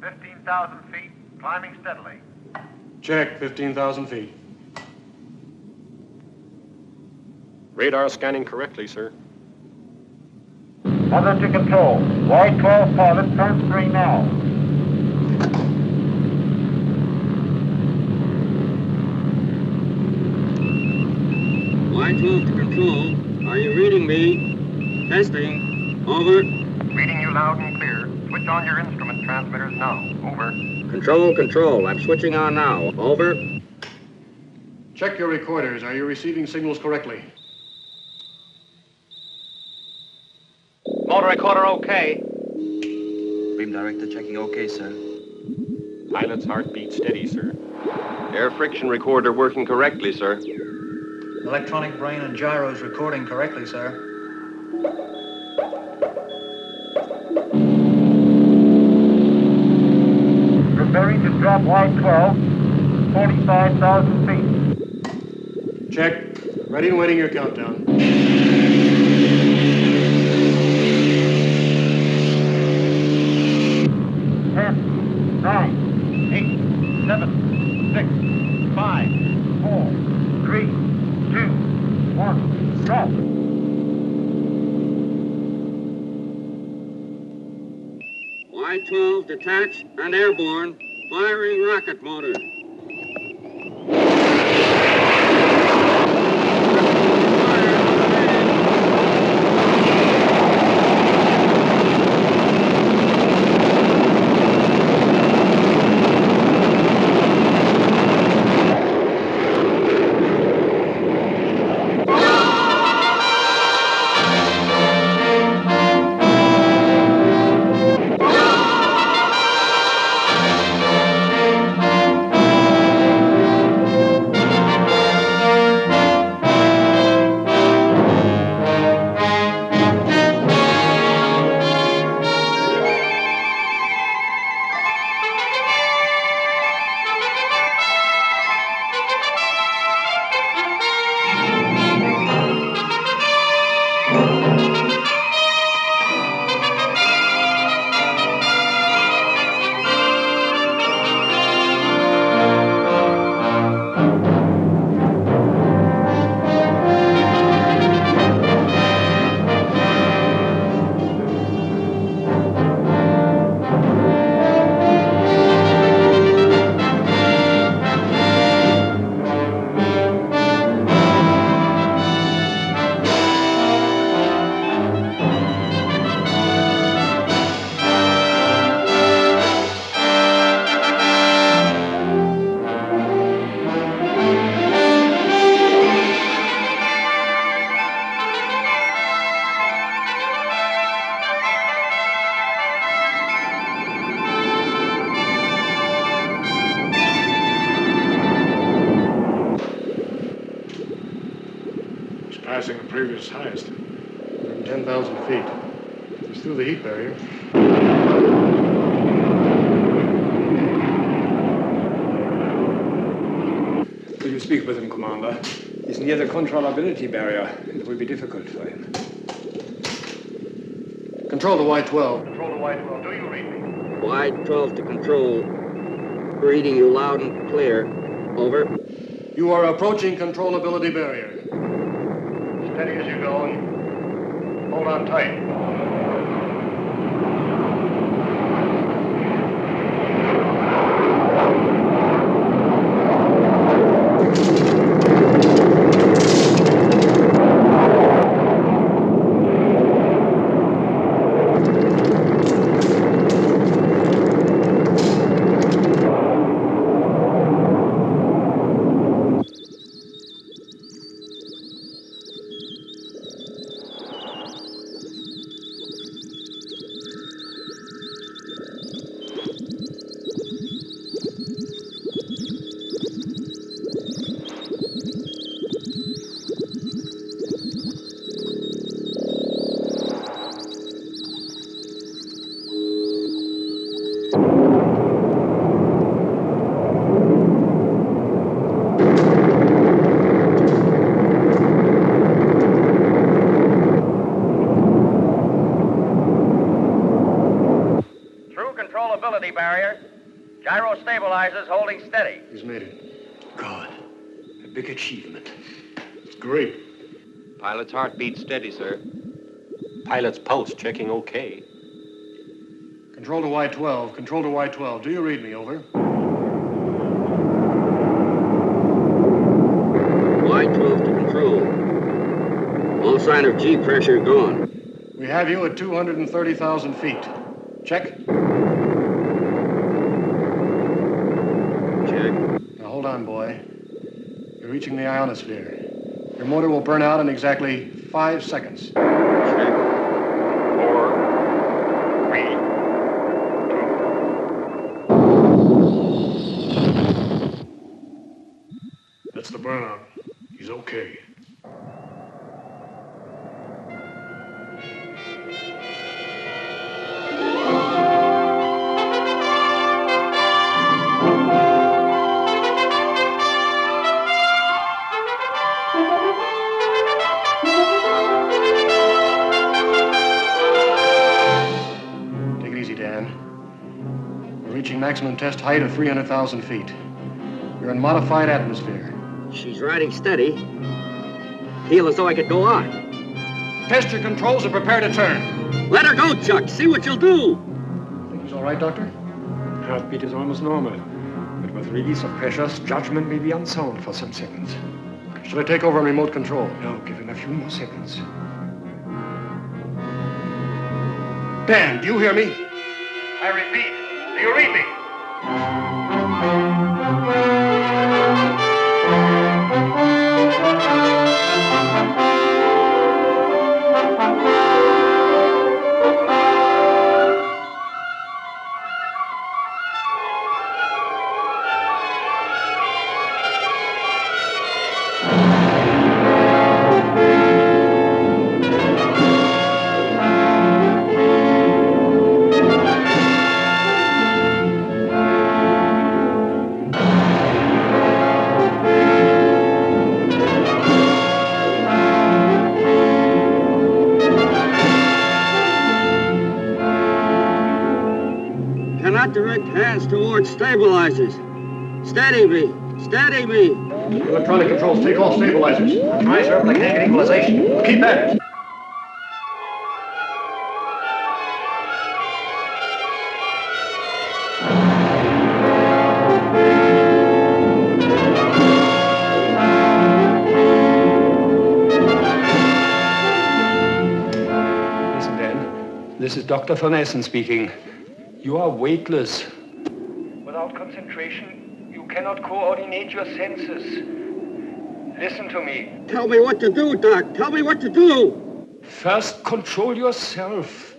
15,000 feet, climbing steadily. Check, 15,000 feet. Radar scanning correctly, sir. Other to control. Y-12 pilot transferring now. Y-12 to control. Are you reading me? Testing. Over. Reading you loud and clear. Switch on your instrument transmitters now. Over. Control. I'm switching on now. Over. Check your recorders. Are you receiving signals correctly? Motor recorder okay. Beam director checking okay, sir. Pilot's heartbeat steady, sir. Air friction recorder working correctly, sir. Electronic brain and gyros recording correctly, sir. Preparing to drop Y-12, 45,000 feet. Check. Ready and waiting your countdown. 10, 9, 8, 7, 6, 5, 4, 3, 2, 1, drop. Y-12 detached and airborne. Firing rocket motor. Passing the previous highest. 10,000 feet. He's through the heat barrier. Will you speak with him, Commander? He's near the controllability barrier. It will be difficult for him. Control the Y-12. Control to Y-12. Do you read me? Y-12 to control. Reading you loud and clear. Over. You are approaching controllability barrier. Steady as you go and hold on tight. Gyro stabilizers holding steady. He's made it. God, a big achievement. It's great. Pilot's heartbeat steady, sir. Pilot's pulse checking okay. Control to Y12. Control to Y12. Do you read me? Over. Y12 to control. All sign of G pressure gone. We have you at 230,000 feet. Check. Check. Now hold on, boy. You're reaching the ionosphere. Your motor will burn out in exactly 5 seconds. Check. 4, 3, 2. That's the burnout. He's okay. Take it easy, Dan. We're reaching maximum test height of 300,000 feet. You're in modified atmosphere. She's riding steady. Feel as though I could go on. Test your controls and prepare to turn. Let her go, Chuck. See what you'll do. Think he's all right, Doctor? Heartbeat is almost normal. But with release of pressures, judgment may be unsound for some seconds. Should I take over on remote control? No, give him a few more seconds. Dan, do you hear me? I repeat, do you read me? Cannot direct hands towards stabilizers. Steady me. Steady me. Electronic controls, take off stabilizers. Try, sir, but I can't get equalization. Keep at it. Listen, Dan. This is Dr. Van Essen speaking. You are weightless. Without concentration, you cannot coordinate your senses. Listen to me. Tell me what to do, Doc. Tell me what to do. First, control yourself.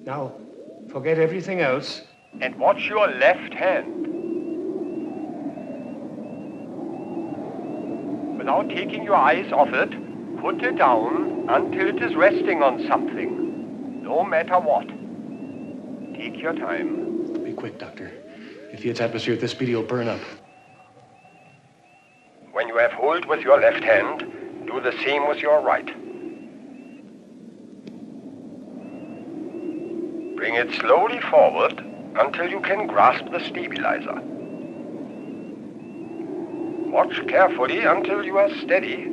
Now, forget everything else. And watch your left hand. Without taking your eyes off it, put it down until it is resting on something. No matter what. Take your time. Be quick, Doctor. If he hits atmosphere at this speed, he'll burn up. When you have hold with your left hand, do the same with your right. Bring it slowly forward until you can grasp the stabilizer. Watch carefully until you are steady.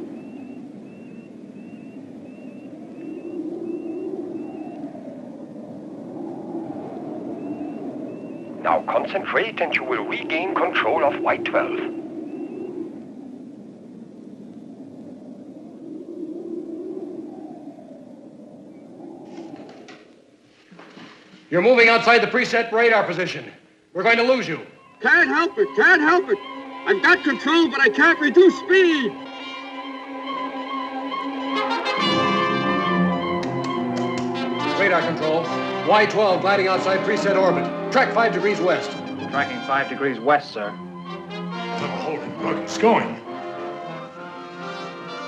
Now concentrate and you will regain control of Y12. You're moving outside the preset radar position. We're going to lose you. Can't help it. Can't help it. I've got control, but I can't reduce speed. Radar control. Y12 gliding outside preset orbit. Track 5 degrees west. Tracking 5 degrees west, sir. Oh, holy look, it's going.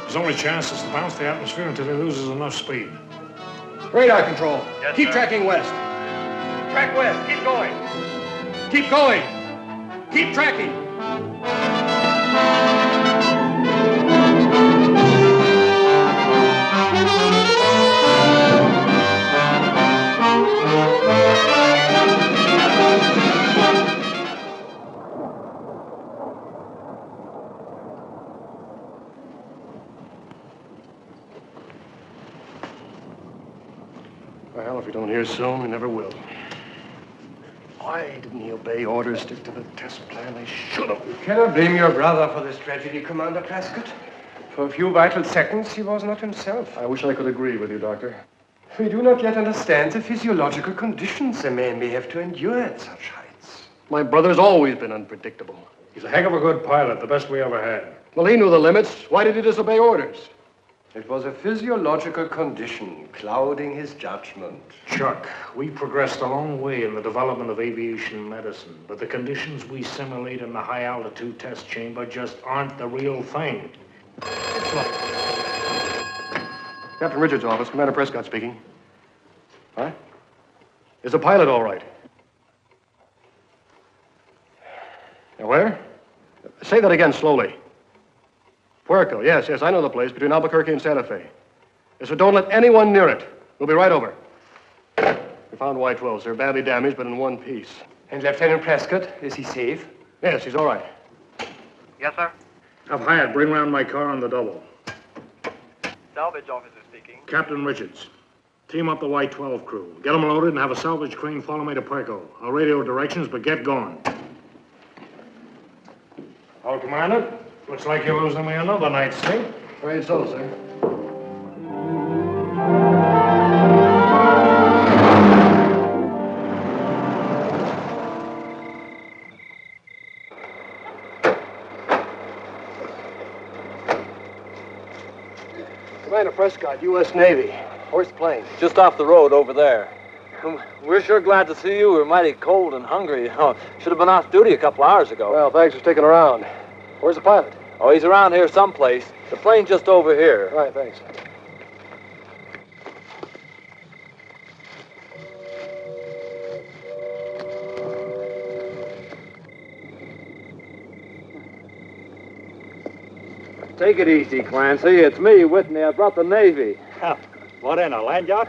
His only chance is to bounce the atmosphere until he loses enough speed. Radar control. Yes, Keep sir. tracking west. Track west, keep going. Keep going. Keep tracking. here soon. We never will. Why didn't he obey orders, stick to the test plan? They should have. You cannot blame your brother for this tragedy, Commander Prescott. For a few vital seconds, he was not himself. I wish I could agree with you, Doctor. We do not yet understand the physiological conditions a man may have to endure at such heights. My brother's always been unpredictable. He's a heck of a good pilot, the best we ever had. Well, he knew the limits. Why did he disobey orders? It was a physiological condition clouding his judgment. Chuck, we progressed a long way in the development of aviation medicine, but the conditions we simulate in the high-altitude test chamber just aren't the real thing. Captain Richards' office. Commander Prescott speaking. Huh? Is the pilot all right? Now, where? Say that again slowly. Puerto, yes, I know the place, between Albuquerque and Santa Fe. Yes, so don't let anyone near it. We'll be right over. We found Y-12s. They're badly damaged, but in one piece. And Lieutenant Prescott, is he safe? Yes, he's all right. Yes, sir? Have Hyatt bring round my car on the double. Salvage officer speaking. Captain Richards, team up the Y-12 crew. Get them loaded and have a salvage crane follow me to Puerto. I'll radio directions, but get going. All, Commander. Looks like you're losing me another night's sleep. Afraid so, sir. Commander Prescott, U.S. Navy. First plane. Just off the road over there. We're sure glad to see you. We're mighty cold and hungry. Oh, should have been off duty a couple hours ago. Well, thanks for sticking around. Where's the pilot? Oh, he's around here someplace. The plane's just over here. All right, thanks. Take it easy, Clancy. It's me, Whitney. I brought the Navy. What in, a land yacht?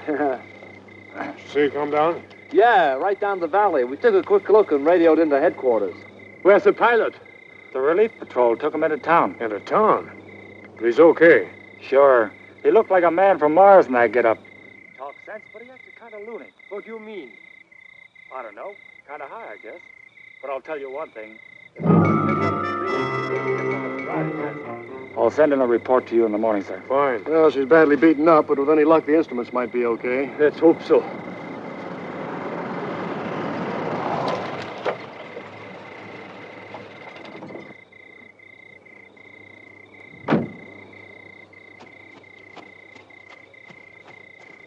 See you come down? Yeah, right down the valley. We took a quick look and radioed into headquarters. Where's the pilot? The relief patrol took him into town. Into town? But he's okay. Sure. He looked like a man from Mars in that get-up. Talk sense, but he acted kind of loony. What do you mean? I don't know. Kind of high, I guess. But I'll tell you one thing. I'll send in a report to you in the morning, sir. Fine. Well, she's badly beaten up, but with any luck, the instruments might be okay. Let's hope so.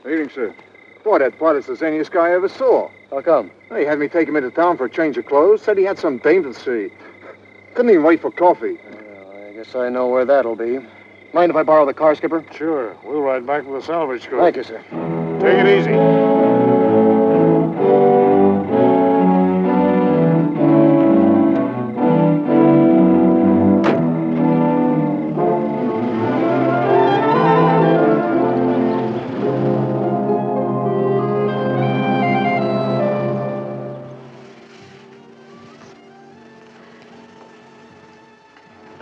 Evening, sir. Boy, that pilot's the zaniest guy I ever saw. How come? He had me take him into town for a change of clothes. Said he had some dame to see. Couldn't even wait for coffee. Well, I guess I know where that'll be. Mind if I borrow the car, Skipper? Sure. We'll ride back with the salvage crew. Thank you, sir. Take it easy.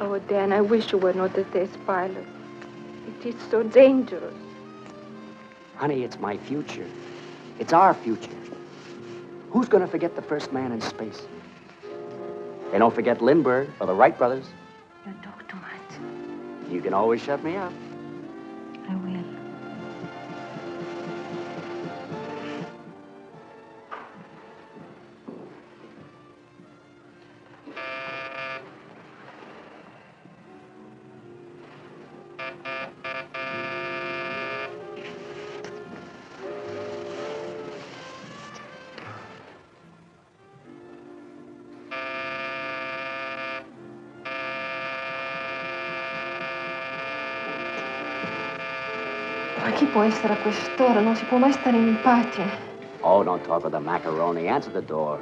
Oh, Dan, I wish you were not a test pilot. It is so dangerous. Honey, it's my future. It's our future. Who's going to forget the first man in space? They don't forget Lindbergh or the Wright brothers. You talk too much. You can always shut me up. I will. Ma chi può essere a quest'ora? Non si può mai stare in pace. Oh, don't talk with the macaroni. Answer the door.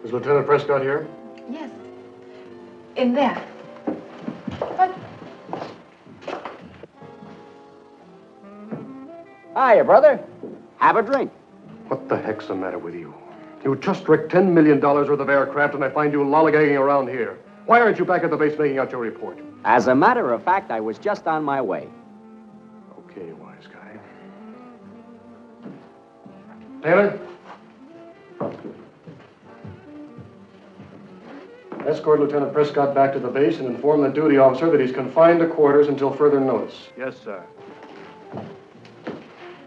Is Lieutenant Prescott here? Yes. In there. But Hiya, brother. Have a drink. What the heck's the matter with you? You just wrecked $10 million worth of aircraft, and I find you lollygagging around here. Why aren't you back at the base making out your report? As a matter of fact, I was just on my way. Okay, wise guy. Taylor? Escort Lieutenant Prescott back to the base and inform the duty officer that he's confined to quarters until further notice. Yes, sir.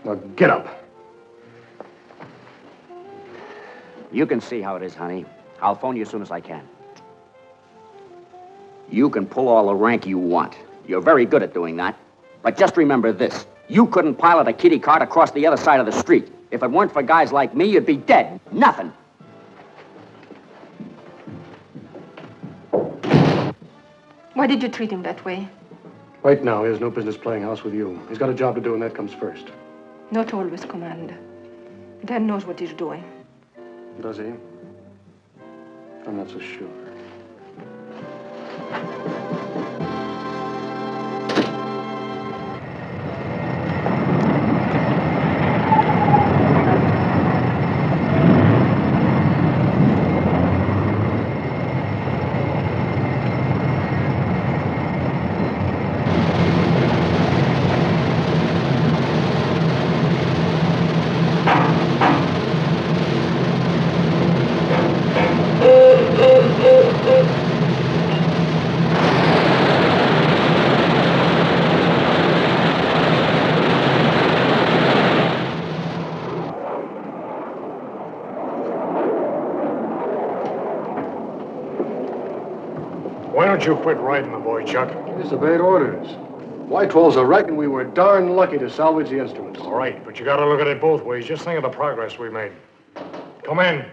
Now, get up. You can see how it is, honey. I'll phone you as soon as I can. You can pull all the rank you want. You're very good at doing that. But just remember this. You couldn't pilot a kiddie cart across the other side of the street. If it weren't for guys like me, you'd be dead. Nothing. Why did you treat him that way? Right now, he has no business playing house with you. He's got a job to do, and that comes first. Not always, Commander. Dan knows what he's doing. Does he? I'm not so sure. Why don't you quit riding the boy, Chuck? He disobeyed orders. Y-12's a wreck, and we were darn lucky to salvage the instruments. All right, but you gotta look at it both ways. Just think of the progress we made. Come in.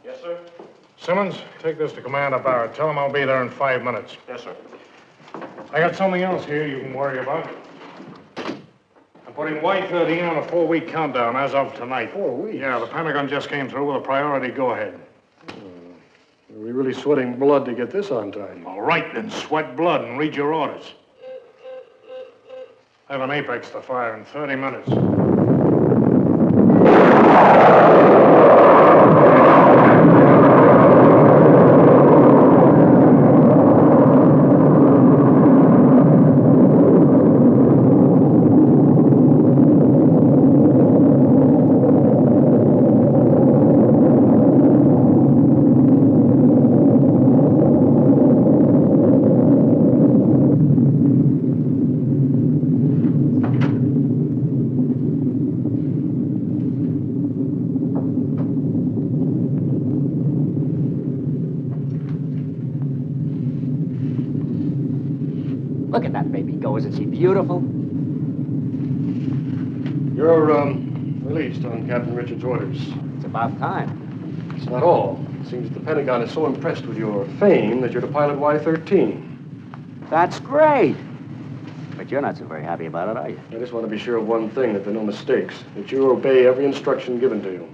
Yes, sir. Simmons, take this to Commander Barrett. Tell him I'll be there in 5 minutes. Yes, sir. I got something else here you can worry about. I'm putting Y-13 on a 4-week countdown as of tonight. 4 weeks? Yeah, the Pentagon just came through with a priority go-ahead. Are we really sweating blood to get this on time? All right, then sweat blood and read your orders. I have an apex to fire in 30 minutes. Look at that baby go. Isn't she beautiful? You're, released on Captain Richards' orders. It's about time. It's not all. It seems the Pentagon is so impressed with your fame that you're to pilot Y-13. That's great. But you're not so very happy about it, are you? I just want to be sure of one thing, that there are no mistakes, that you obey every instruction given to you.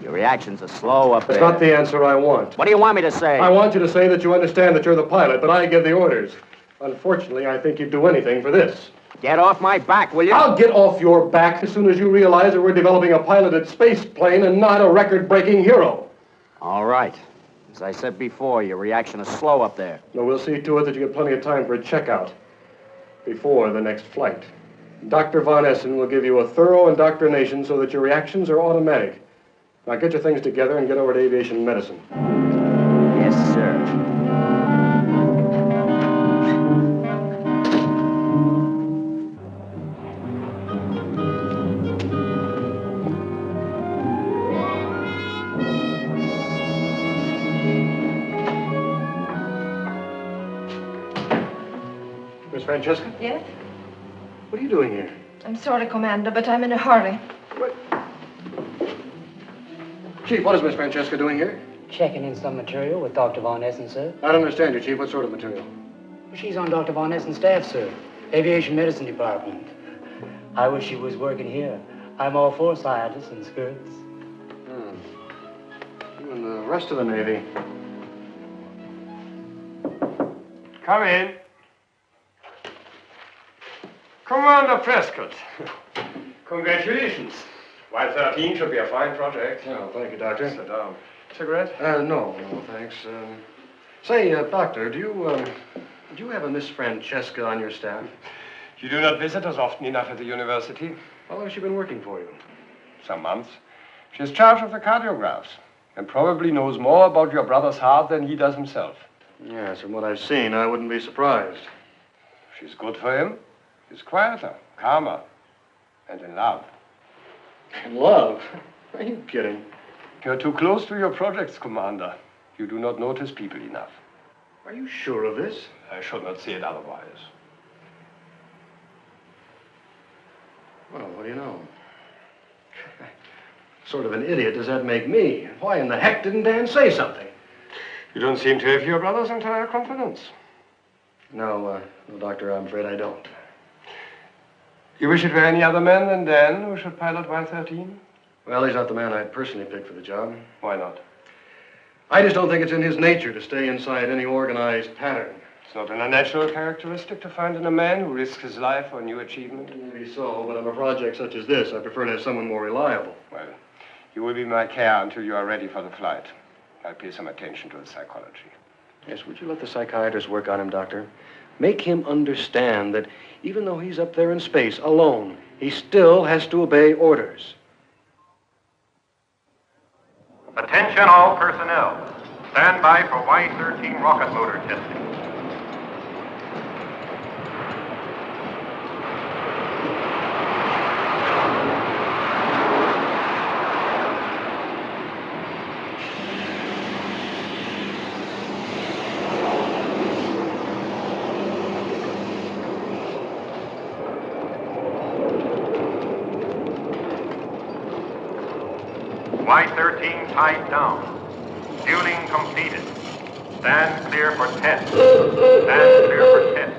Your reactions are slow up there. That's not the answer I want. What do you want me to say? I want you to say that you understand that you're the pilot, but I give the orders. Unfortunately, I think you'd do anything for this. Get off my back, will you? I'll get off your back as soon as you realize that we're developing a piloted space plane and not a record-breaking hero. All right. As I said before, your reaction is slow up there. No, we'll see to it that you get plenty of time for a checkout before the next flight. Dr. Von Essen will give you a thorough indoctrination so that your reactions are automatic. Now get your things together and get over to aviation medicine. Yes, sir. Miss Francesca? Yes? What are you doing here? I'm sorry, Commander, but I'm in a hurry. What? Chief, what is Miss Francesca doing here? Checking in some material with Dr. Von Essen, sir. I don't understand you, Chief. What sort of material? She's on Dr. Von Essen's staff, sir. Aviation Medicine Department. I wish she was working here. I'm all for scientists and skirts. You and the rest of the Navy. Come in. Commander Prescott. Congratulations. Y-13 should be a fine project. Oh, thank you, Doctor. Sit down. Cigarette? No, thanks. Say, Doctor, do you have a Miss Francesca on your staff? You do not visit us often enough at the university. How long has she been working for you? Some months. She is charge of the cardiographs and probably knows more about your brother's heart than he does himself. Yes, from what I've seen, I wouldn't be surprised. She's good for him. He's quieter, calmer, and in love. In love? Are you kidding? You're too close to your projects, Commander. You do not notice people enough. Are you sure of this? I should not say it otherwise. Well, what do you know? Sort of an idiot does that make me? Why in the heck didn't Dan say something? You don't seem to have your brother's entire confidence. No, Doctor, I'm afraid I don't. You wish it were any other man than Dan who should pilot Y-13? Well, he's not the man I'd personally pick for the job. Why not? I just don't think it's in his nature to stay inside any organized pattern. It's not an unnatural characteristic to find in a man who risks his life for new achievement. Maybe so, but on a project such as this, I prefer to have someone more reliable. Well, you will be my care until you are ready for the flight. I'll pay some attention to his psychology. Yes, would you let the psychiatrist work on him, Doctor? Make him understand that even though he's up there in space alone, he still has to obey orders. Attention all personnel. Stand by for Y-13 rocket motor testing. Y-13 tied down. Fueling completed. Stand clear for test. Stand clear for test.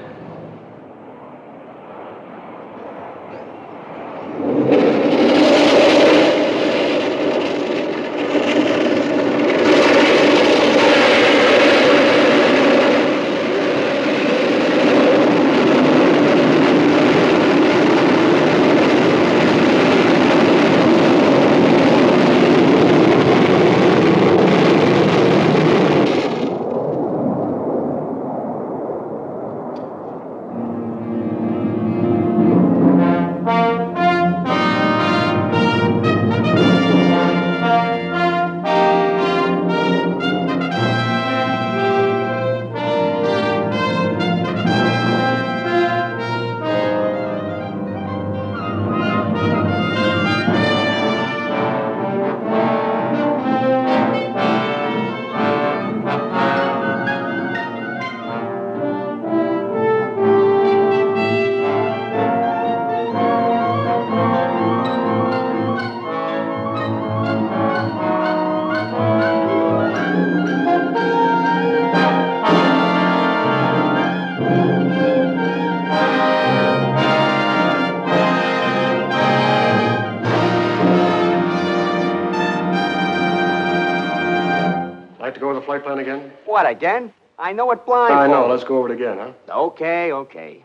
flight plan again? What, again? I know it blindfold. I know. Let's go over it again, huh? Okay.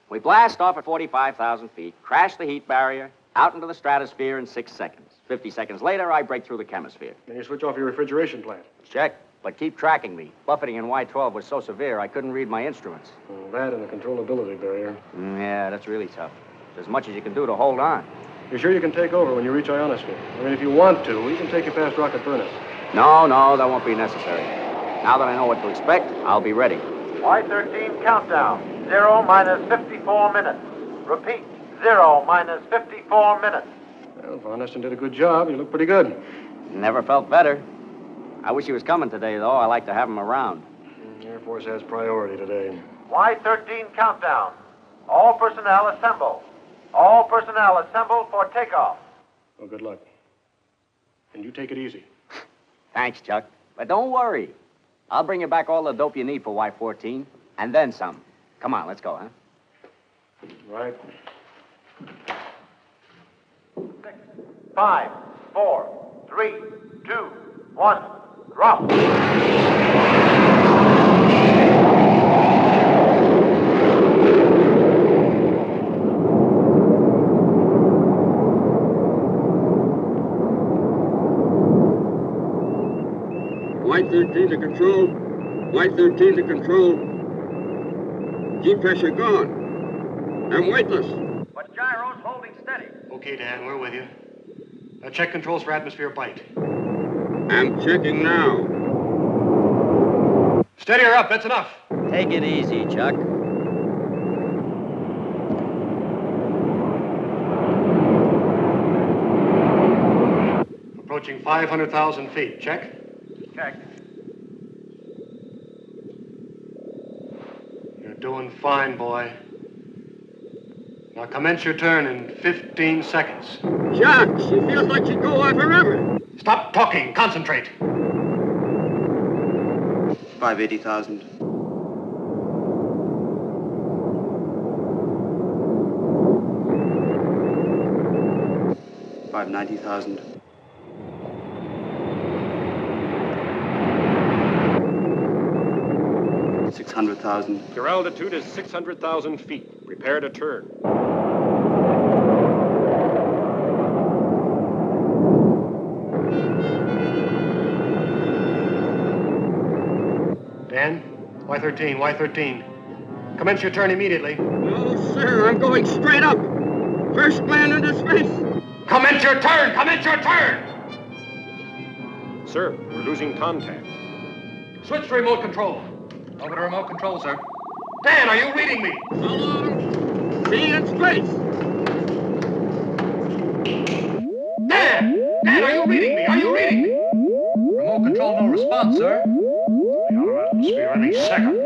We blast off at 45,000 feet, crash the heat barrier, out into the stratosphere in 6 seconds. 50 seconds later, I break through the chemisphere. Then you switch off your refrigeration plant. Check, but keep tracking me. Buffeting in Y-12 was so severe, I couldn't read my instruments. Well, that and the controllability barrier. Yeah, that's really tough. There's as much as you can do to hold on. You're sure you can take over when you reach ionosphere? I mean, if you want to, we can take you past rocket burnout. No, that won't be necessary. Now that I know what to expect, I'll be ready. Y-13 countdown. 0 minus 54 minutes. Repeat, 0 minus 54 minutes. Well, Von Esten did a good job. You look pretty good. Never felt better. I wish he was coming today, though. I like to have him around. The Air Force has priority today. Y-13 countdown. All personnel assemble. All personnel assemble for takeoff. Well, good luck. And you take it easy. Thanks, Chuck. But don't worry. I'll bring you back all the dope you need for Y-14, and then some. Come on, let's go, huh? Right. 6, 5, 4, 3, 2, 1, drop. Y13 to control. G pressure gone. I'm weightless. But gyro's holding steady. Okay, Dan, we're with you. Check controls for atmosphere bite. I'm checking now. Steady her up, that's enough. Take it easy, Chuck. Approaching 500,000 feet. Check. Check. You're doing fine, boy. Now commence your turn in 15 seconds. Chuck, she feels like she'd go on forever. Stop talking. Concentrate. 580,000. 590,000. 600,000. Your altitude is 600,000 feet. Prepare to turn. Dan, Y13, Y13. Commence your turn immediately. No, sir, I'm going straight up. First man into space. Commence your turn! Commence your turn! Sir, we're losing contact. Switch to remote control. Over to remote control, sir. Dan, are you reading me? So long. See you in space. Dan! Dan, are you reading me? Are you reading me? Remote control, no response, sir. The automatic will sphere any second.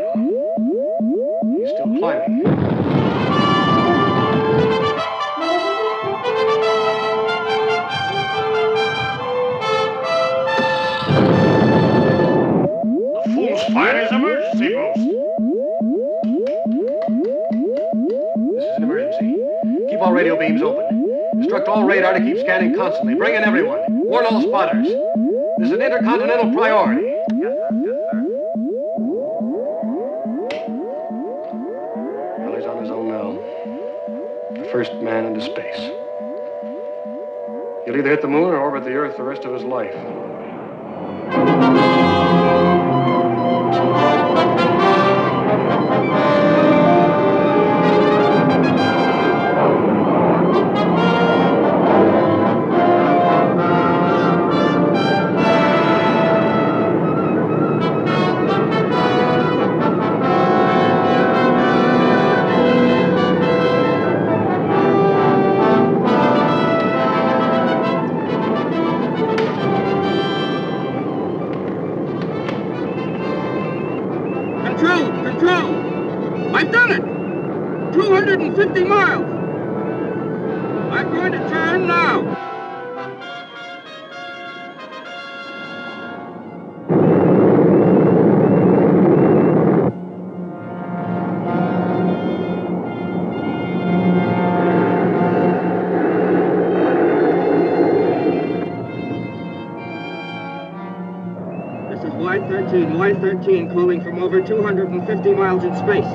He's still climbing. The fool's fire is emergency boost. This is an emergency. Keep all radio beams open. Instruct all radar to keep scanning constantly. Bring in everyone. Warn all spotters. This is an intercontinental priority. Yes, sir. Yes, sir. Well, he's on his own now. The first man into space. He'll either hit the moon or orbit the Earth the rest of his life. Control! I've done it! 250 miles! I'm going to turn now! Y13 calling from over 250 miles in space.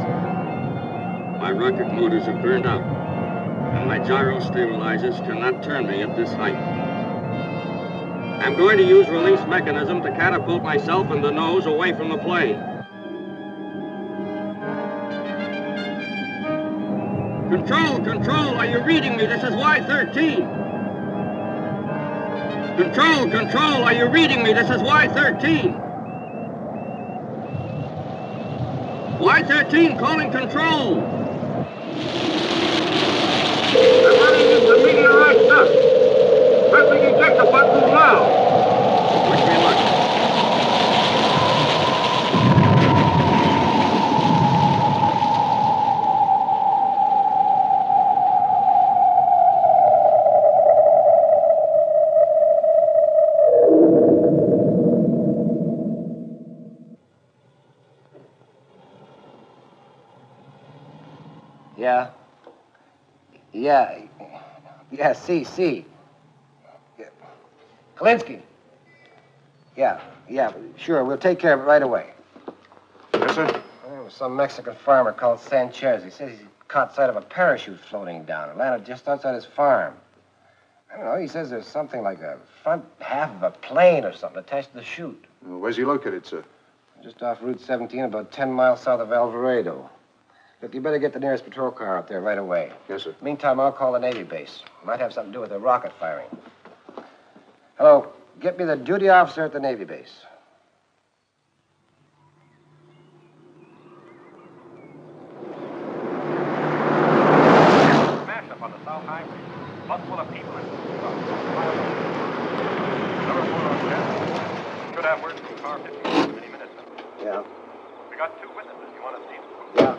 My rocket motors have burned out, and my gyro stabilizers cannot turn me at this height. I'm going to use release mechanism to catapult myself and the nose away from the plane. Control, are you reading me? This is Y13. Control, are you reading me? This is Y13. Y13 calling control. I'm running into meteorite dust. Pressing ejector button now. Wish me luck. Yeah, see. Yeah. Kalinsky. Yeah, sure, we'll take care of it right away. Yes, sir? There was some Mexican farmer called Sanchez. He says he caught sight of a parachute floating down. It landed just outside his farm. I don't know, he says there's something like a front half of a plane or something attached to the chute. Well, where's he located, sir? Just off Route 17, about 10 miles south of Alvarado. Look, you better get the nearest patrol car up there right away. Yes, sir. Meantime, I'll call the Navy base. Might have something to do with the rocket firing. Hello, get me the duty officer at the Navy base. Smash up on the South Highway. Bus full of people and Number 4 on 10. Should have word from car 15 any minute now. Yeah. We got 2 witnesses. You want to see them? Yeah.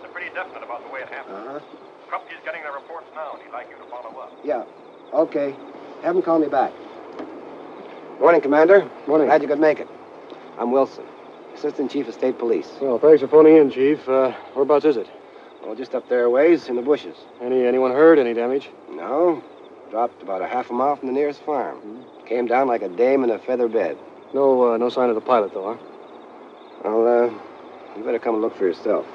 They're pretty definite about the way it happened. Uh-huh. Krupke's getting their reports now, and he'd like you to follow up. Yeah. Okay. Have him call me back. Morning, Commander. Morning. Glad you could make it. I'm Wilson, Assistant Chief of State Police. Well, thanks for phoning in, Chief. Whereabouts is it? Oh, just up there a ways in the bushes. Anyone hurt? Any damage? No. Dropped about a half a mile from the nearest farm. Came down like a dame in a feather bed. No sign of the pilot, though, huh? Well, you better come and look for yourself.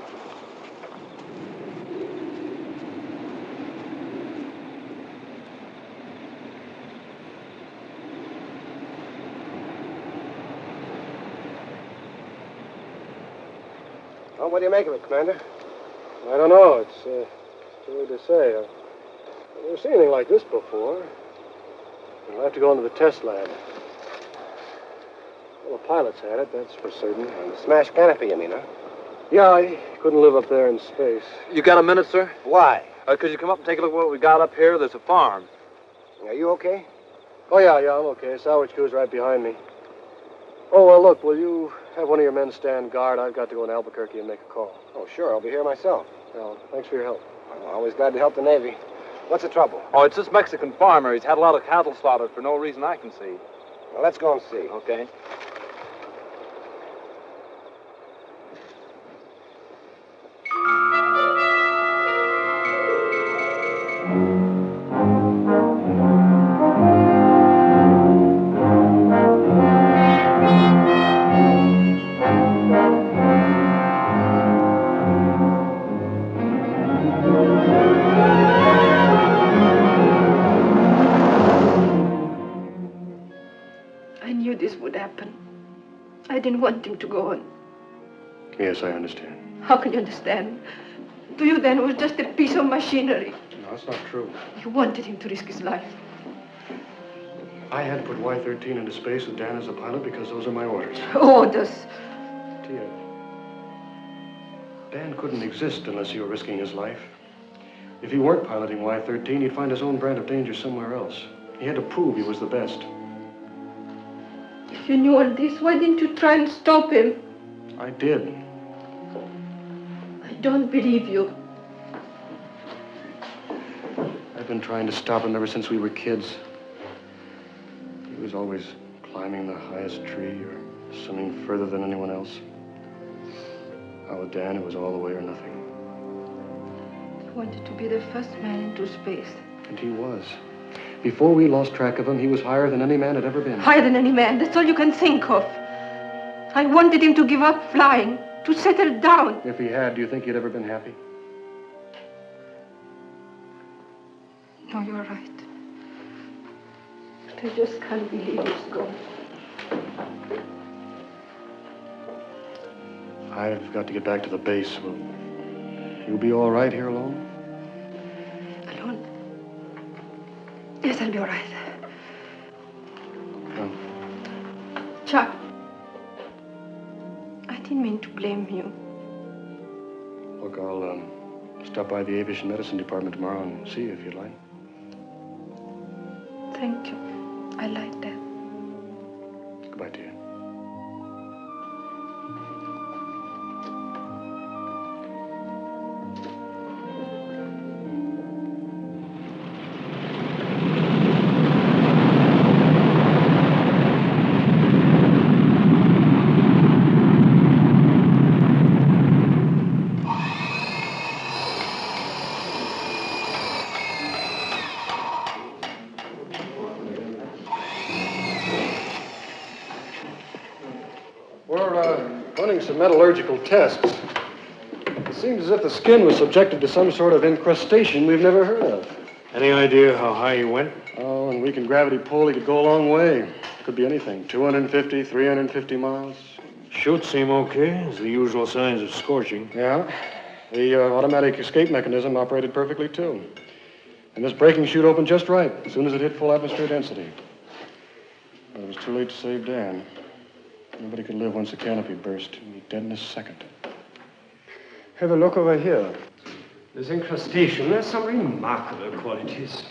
Well, what do you make of it, Commander? I don't know. It's too early to say. I've never seen anything like this before. We'll have to go into the test lab. Well, the pilots had it, that's for certain. And the smashed canopy, you mean, huh? Yeah, I couldn't live up there in space. You got a minute, sir? Why? Could you come up and take a look at what we got up here? There's a farm. Are you okay? Oh, yeah, I'm okay. Salvage crew's right behind me. Oh, well, look, will you have one of your men stand guard? I've got to go in Albuquerque and make a call. Oh, sure. I'll be here myself. Well, thanks for your help. I'm always glad to help the Navy. What's the trouble? Oh, it's this Mexican farmer. He's had a lot of cattle slaughtered for no reason I can see. Well, let's go and see. Okay. I didn't want him to go on. Yes, I understand. How can you understand? To you, then, it was just a piece of machinery. No, that's not true. You wanted him to risk his life. I had to put Y-13 into space with Dan as a pilot because those are my orders. Orders? Tia, Dan couldn't exist unless he were risking his life. If he weren't piloting Y-13, he'd find his own brand of danger somewhere else. He had to prove he was the best. If you knew all this, why didn't you try and stop him? I did. I don't believe you. I've been trying to stop him ever since we were kids. He was always climbing the highest tree or swimming further than anyone else. Now with Dan, it was all the way or nothing. He wanted to be the first man into space. And he was. Before we lost track of him, he was higher than any man had ever been. Higher than any man. That's all you can think of. I wanted him to give up flying, to settle down. If he had, do you think he'd ever been happy? No, you're right. But I just can't believe he's gone. I've got to get back to the base. Will you be all right here alone? Alone? Yes, I'll be all right. No. Chuck, I didn't mean to blame you. Look, I'll stop by the aviation medicine department tomorrow and see you if you'd like. Thank you. I like that. Goodbye, dear. Some metallurgical tests. It seems as if the skin was subjected to some sort of incrustation we've never heard of. Any idea how high he went? Oh, and weakened gravity pull, he could go a long way. Could be anything. 250, 350 miles. Chutes seem okay. There's the usual signs of scorching. Yeah. The automatic escape mechanism operated perfectly, too. And this braking chute opened just right, as soon as it hit full atmosphere density. But it was too late to save Dan. Nobody could live once the canopy burst. He'd be dead in a second. Have a look over here. This incrustation has some remarkable qualities.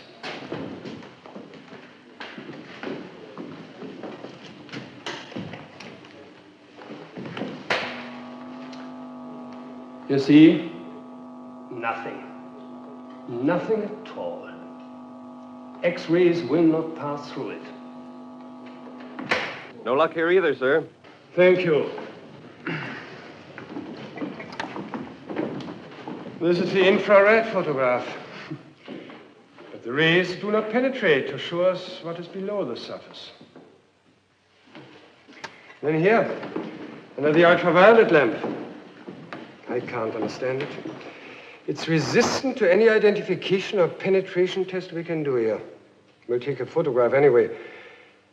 You see? Nothing. Nothing at all. X-rays will not pass through it. No luck here either, sir. Thank you. This is the infrared photograph. But the rays do not penetrate to show us what is below the surface. Then here, under the ultraviolet lamp. I can't understand it. It's resistant to any identification or penetration test we can do here. We'll take a photograph anyway.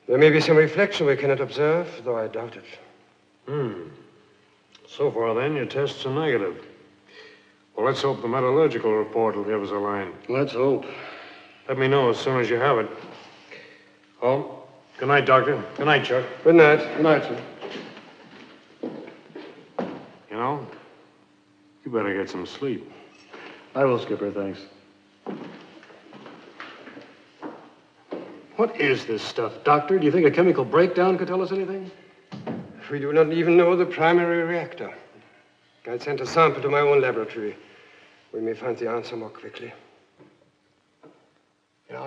There may be some reflection we cannot observe, though I doubt it. So far, then, your tests are negative. Well, let's hope the metallurgical report will give us a line. Let's hope. Let me know as soon as you have it. Oh, good night, Doctor. Good night, Chuck. Good night. Good night, sir. You know, you better get some sleep. I will, Skipper, thanks. What is this stuff, Doctor? Do you think a chemical breakdown could tell us anything? We do not even know the primary reactor. I sent a sample to my own laboratory. We may find the answer more quickly. You know,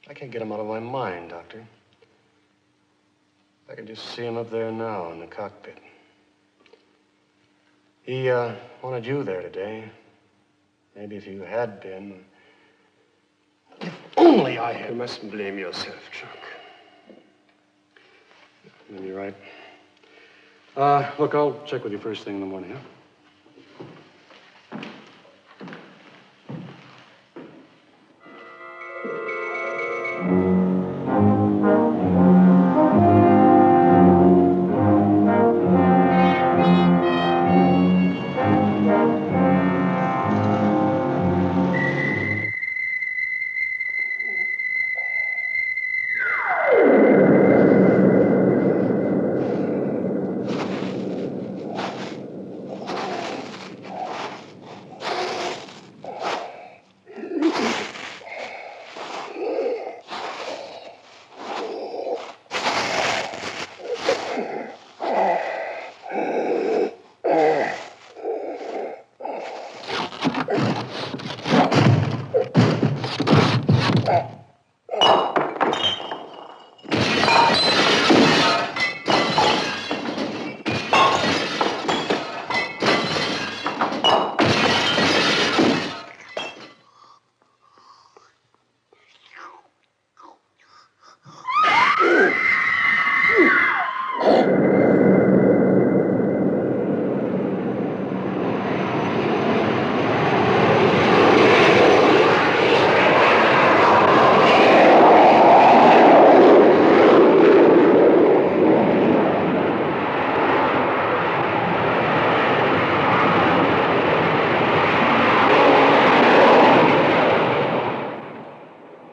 I can't get him out of my mind, Doctor. I can just see him up there now in the cockpit. He wanted you there today. Maybe if you had been. If only I had. You mustn't blame yourself, Chuck. You're right. Look, I'll check with you first thing in the morning, huh?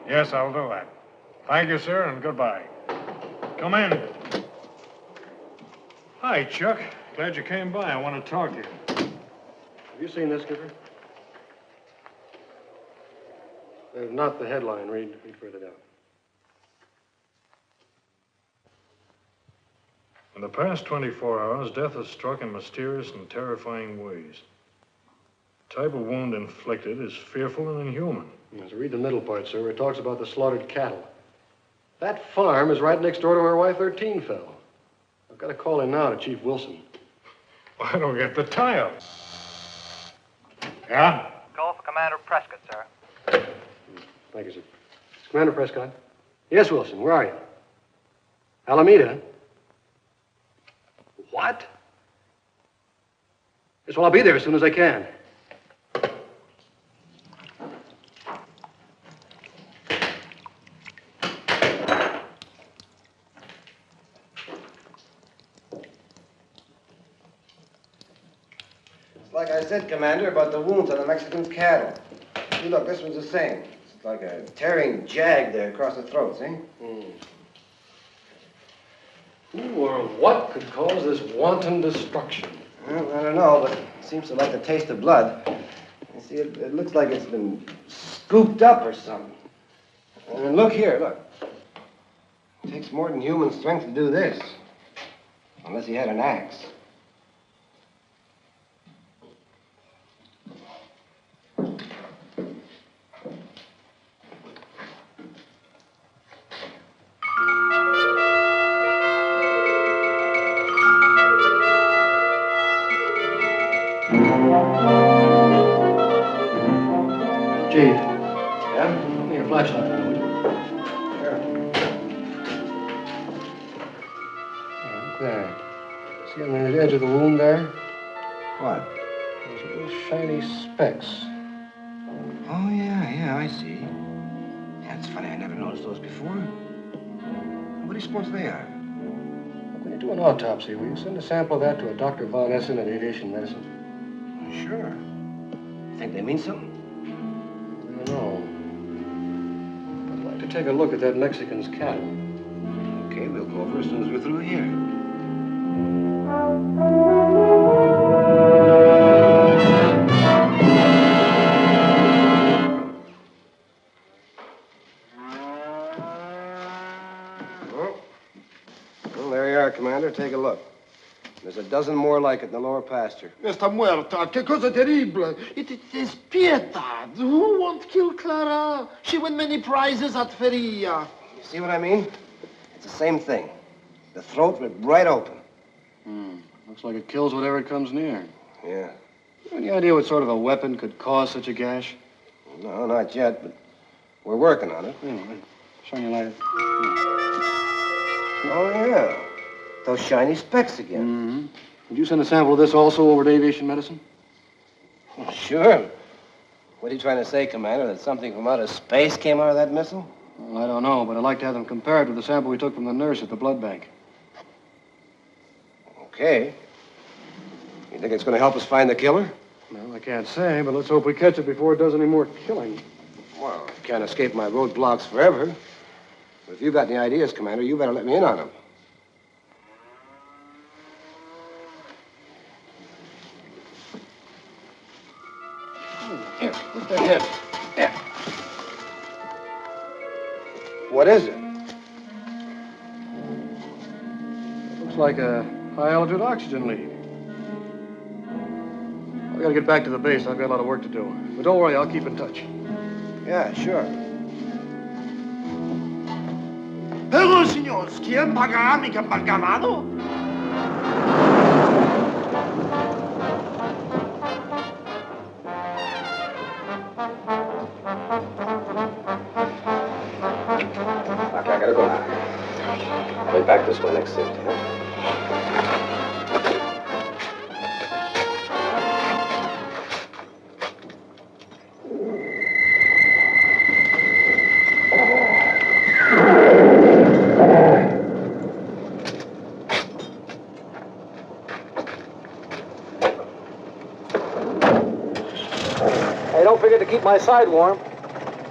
Yes, I'll do that. Thank you, sir, and goodbye. Come in. Hi, Chuck. Glad you came by. I want to talk to you. Have you seen this, Skipper? Not the headline. Read further down. In the past 24 hours, death has struck in mysterious and terrifying ways. The type of wound inflicted is fearful and inhuman. Yes, read the middle part, sir, where it talks about the slaughtered cattle. That farm is right next door to where Y-13 fell. I've got to call in now to Chief Wilson. I don't get the tile. Yeah? Call for Commander Prescott, sir. Thank you, sir. Commander Prescott? Yes, Wilson, where are you? Alameda? What? Yes, well, I'll be there as soon as I can. Like I said, Commander, about the wounds on the Mexican cattle. See, look, this one's the same. It's like a tearing jag there across the throat, see? Who or what could cause this wanton destruction? Well, I don't know, but it seems to like the taste of blood. You see, it looks like it's been scooped up or something. And look here, look. It takes more than human strength to do this. Unless he had an axe. Gee. Yeah? Need a flashlight, would you? Sure. Look there. See on the edge of the wound there? What? Those little shiny specks. Oh, yeah, I see. Yeah, it's funny, I never noticed those before. What do you suppose they are? When you do an autopsy, will you send a sample of that to a Dr. Von Essen at Aviation Medicine? Sure. You think they mean something? I don't know. I'd like to take a look at that Mexican's cattle. Okay, we'll go over as soon as we're through here. Well, there you are, Commander. Take a look. There's a dozen more like it in the lower pasture. Está muerta. Qué cosa terrible. It is piedad. Who won't kill Clara? She won many prizes at Feria. You see what I mean? It's the same thing. The throat ripped right open. Looks like it kills whatever it comes near. Yeah. Any idea what sort of a weapon could cause such a gash? No, not yet, but we're working on it. Shine your light. Oh, yeah. Those shiny specks again. Mm-hmm. Would you send a sample of this also over to Aviation Medicine? Sure. What are you trying to say, Commander? That something from outer space came out of that missile? Well, I don't know, but I'd like to have them compared to the sample we took from the nurse at the blood bank. Okay. You think it's going to help us find the killer? Well, I can't say, but let's hope we catch it before it does any more killing. Well, it can't escape my roadblocks forever. But if you've got any ideas, Commander, you better let me in on them. Here, put that in. There. What is it? It looks like a high-altitude oxygen leak. I gotta get back to the base. I've got a lot of work to do. But don't worry, I'll keep in touch. Yeah, sure. Pero, señores, ¿quién pagará mi embarcamento? Okay, I gotta go now. I'll be back this way next Thursday, huh? Hey, don't forget to keep my side warm.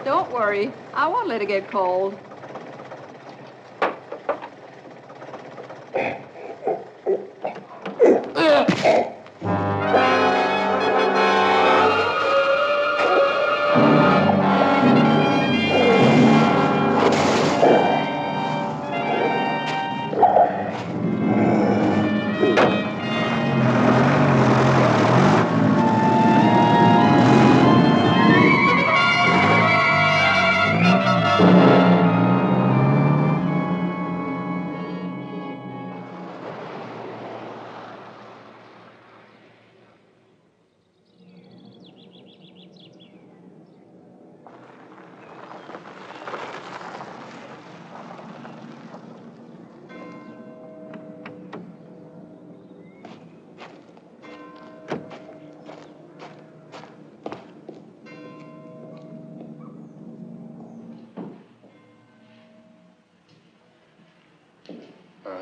Don't worry. I won't let it get cold.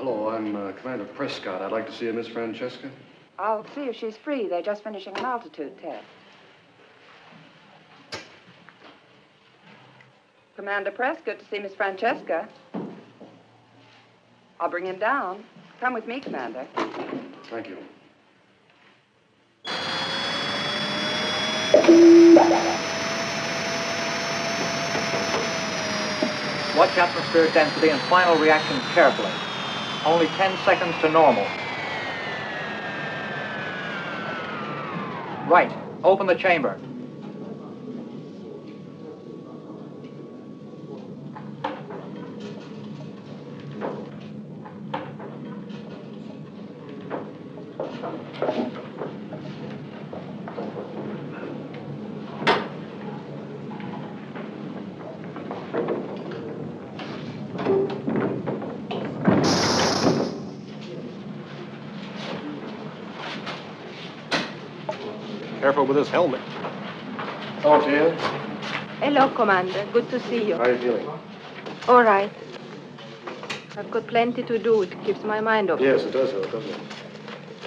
Hello, I'm Commander Prescott. I'd like to see a Miss Francesca. I'll see if she's free. They're just finishing an altitude test. Commander Prescott to see Miss Francesca. I'll bring him down. Come with me, Commander. Thank you. Watch atmospheric density and final reactions carefully. Only 10 seconds to normal. Right. Open the chamber. Careful with his helmet. Oh, Tia. Hello, Commander. Good to see you. How are you feeling? All right. I've got plenty to do. It keeps my mind open. Yes, it does help, doesn't it?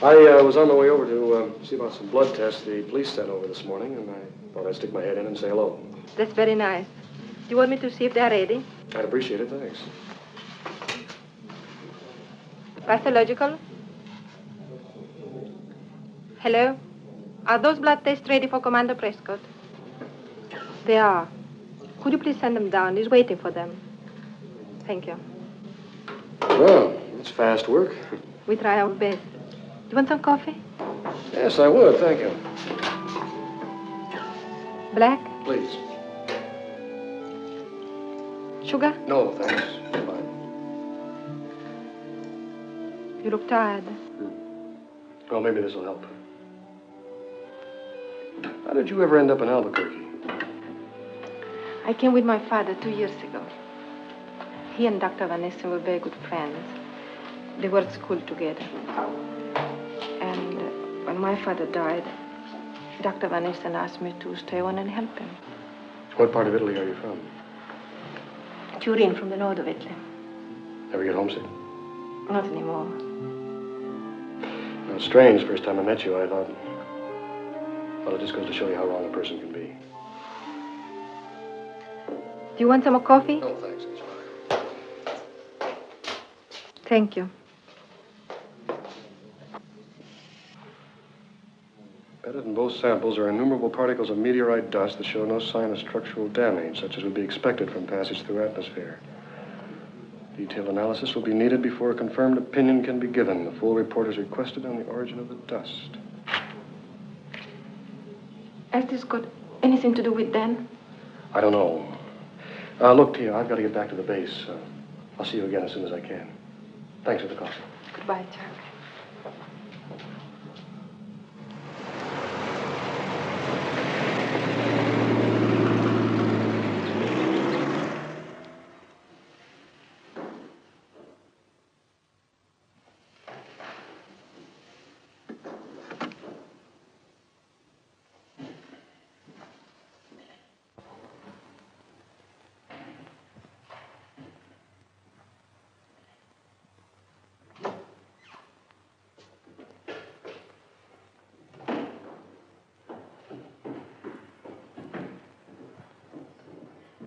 I was on my way over to see about some blood tests the police sent over this morning, and I thought I'd stick my head in and say hello. That's very nice. Do you want me to see if they're ready? I'd appreciate it, thanks. Pathological? Hello? Are those blood tests ready for Commander Prescott? They are. Could you please send them down? He's waiting for them. Thank you. Well, it's fast work. We try our best. Do you want some coffee? Yes, I would, thank you. Black? Please. Sugar? No, thanks. Fine. You look tired. Well, maybe this will help. How did you ever end up in Albuquerque? I came with my father 2 years ago. He and Dr. Van Essen were very good friends. They were at school together. And when my father died, Dr. Van Essen asked me to stay on and help him. What part of Italy are you from? Turin, from the north of Italy. Ever get homesick? Not anymore. Well, it's strange. First time I met you, I thought, well, it just goes to show you how wrong a person can be. Do you want some more coffee? No, thanks. That's fine. Thank you. Bedded in both samples are innumerable particles of meteorite dust that show no sign of structural damage, such as would be expected from passage through atmosphere. Detailed analysis will be needed before a confirmed opinion can be given. The full report is requested on the origin of the dust. Has this got anything to do with Dan? I don't know. Look, Tia, I've got to get back to the base. I'll see you again as soon as I can. Thanks for the coffee. Goodbye, Jack.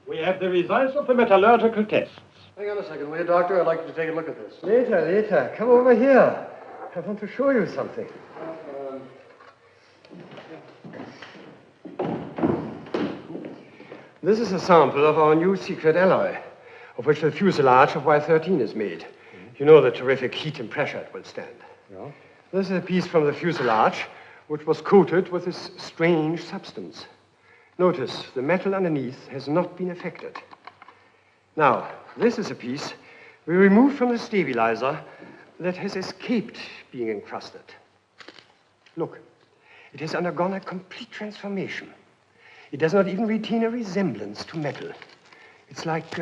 We have the results of the metallurgical tests. Hang on a second, will you, Doctor? I'd like you to take a look at this. Later. Come over here. I want to show you something. This is a sample of our new secret alloy, of which the fuselage of Y-13 is made. You know the terrific heat and pressure it will stand. Yeah. This is a piece from the fuselage, which was coated with this strange substance. Notice, the metal underneath has not been affected. Now, this is a piece we removed from the stabilizer that has escaped being encrusted. Look, it has undergone a complete transformation. It does not even retain a resemblance to metal. It's like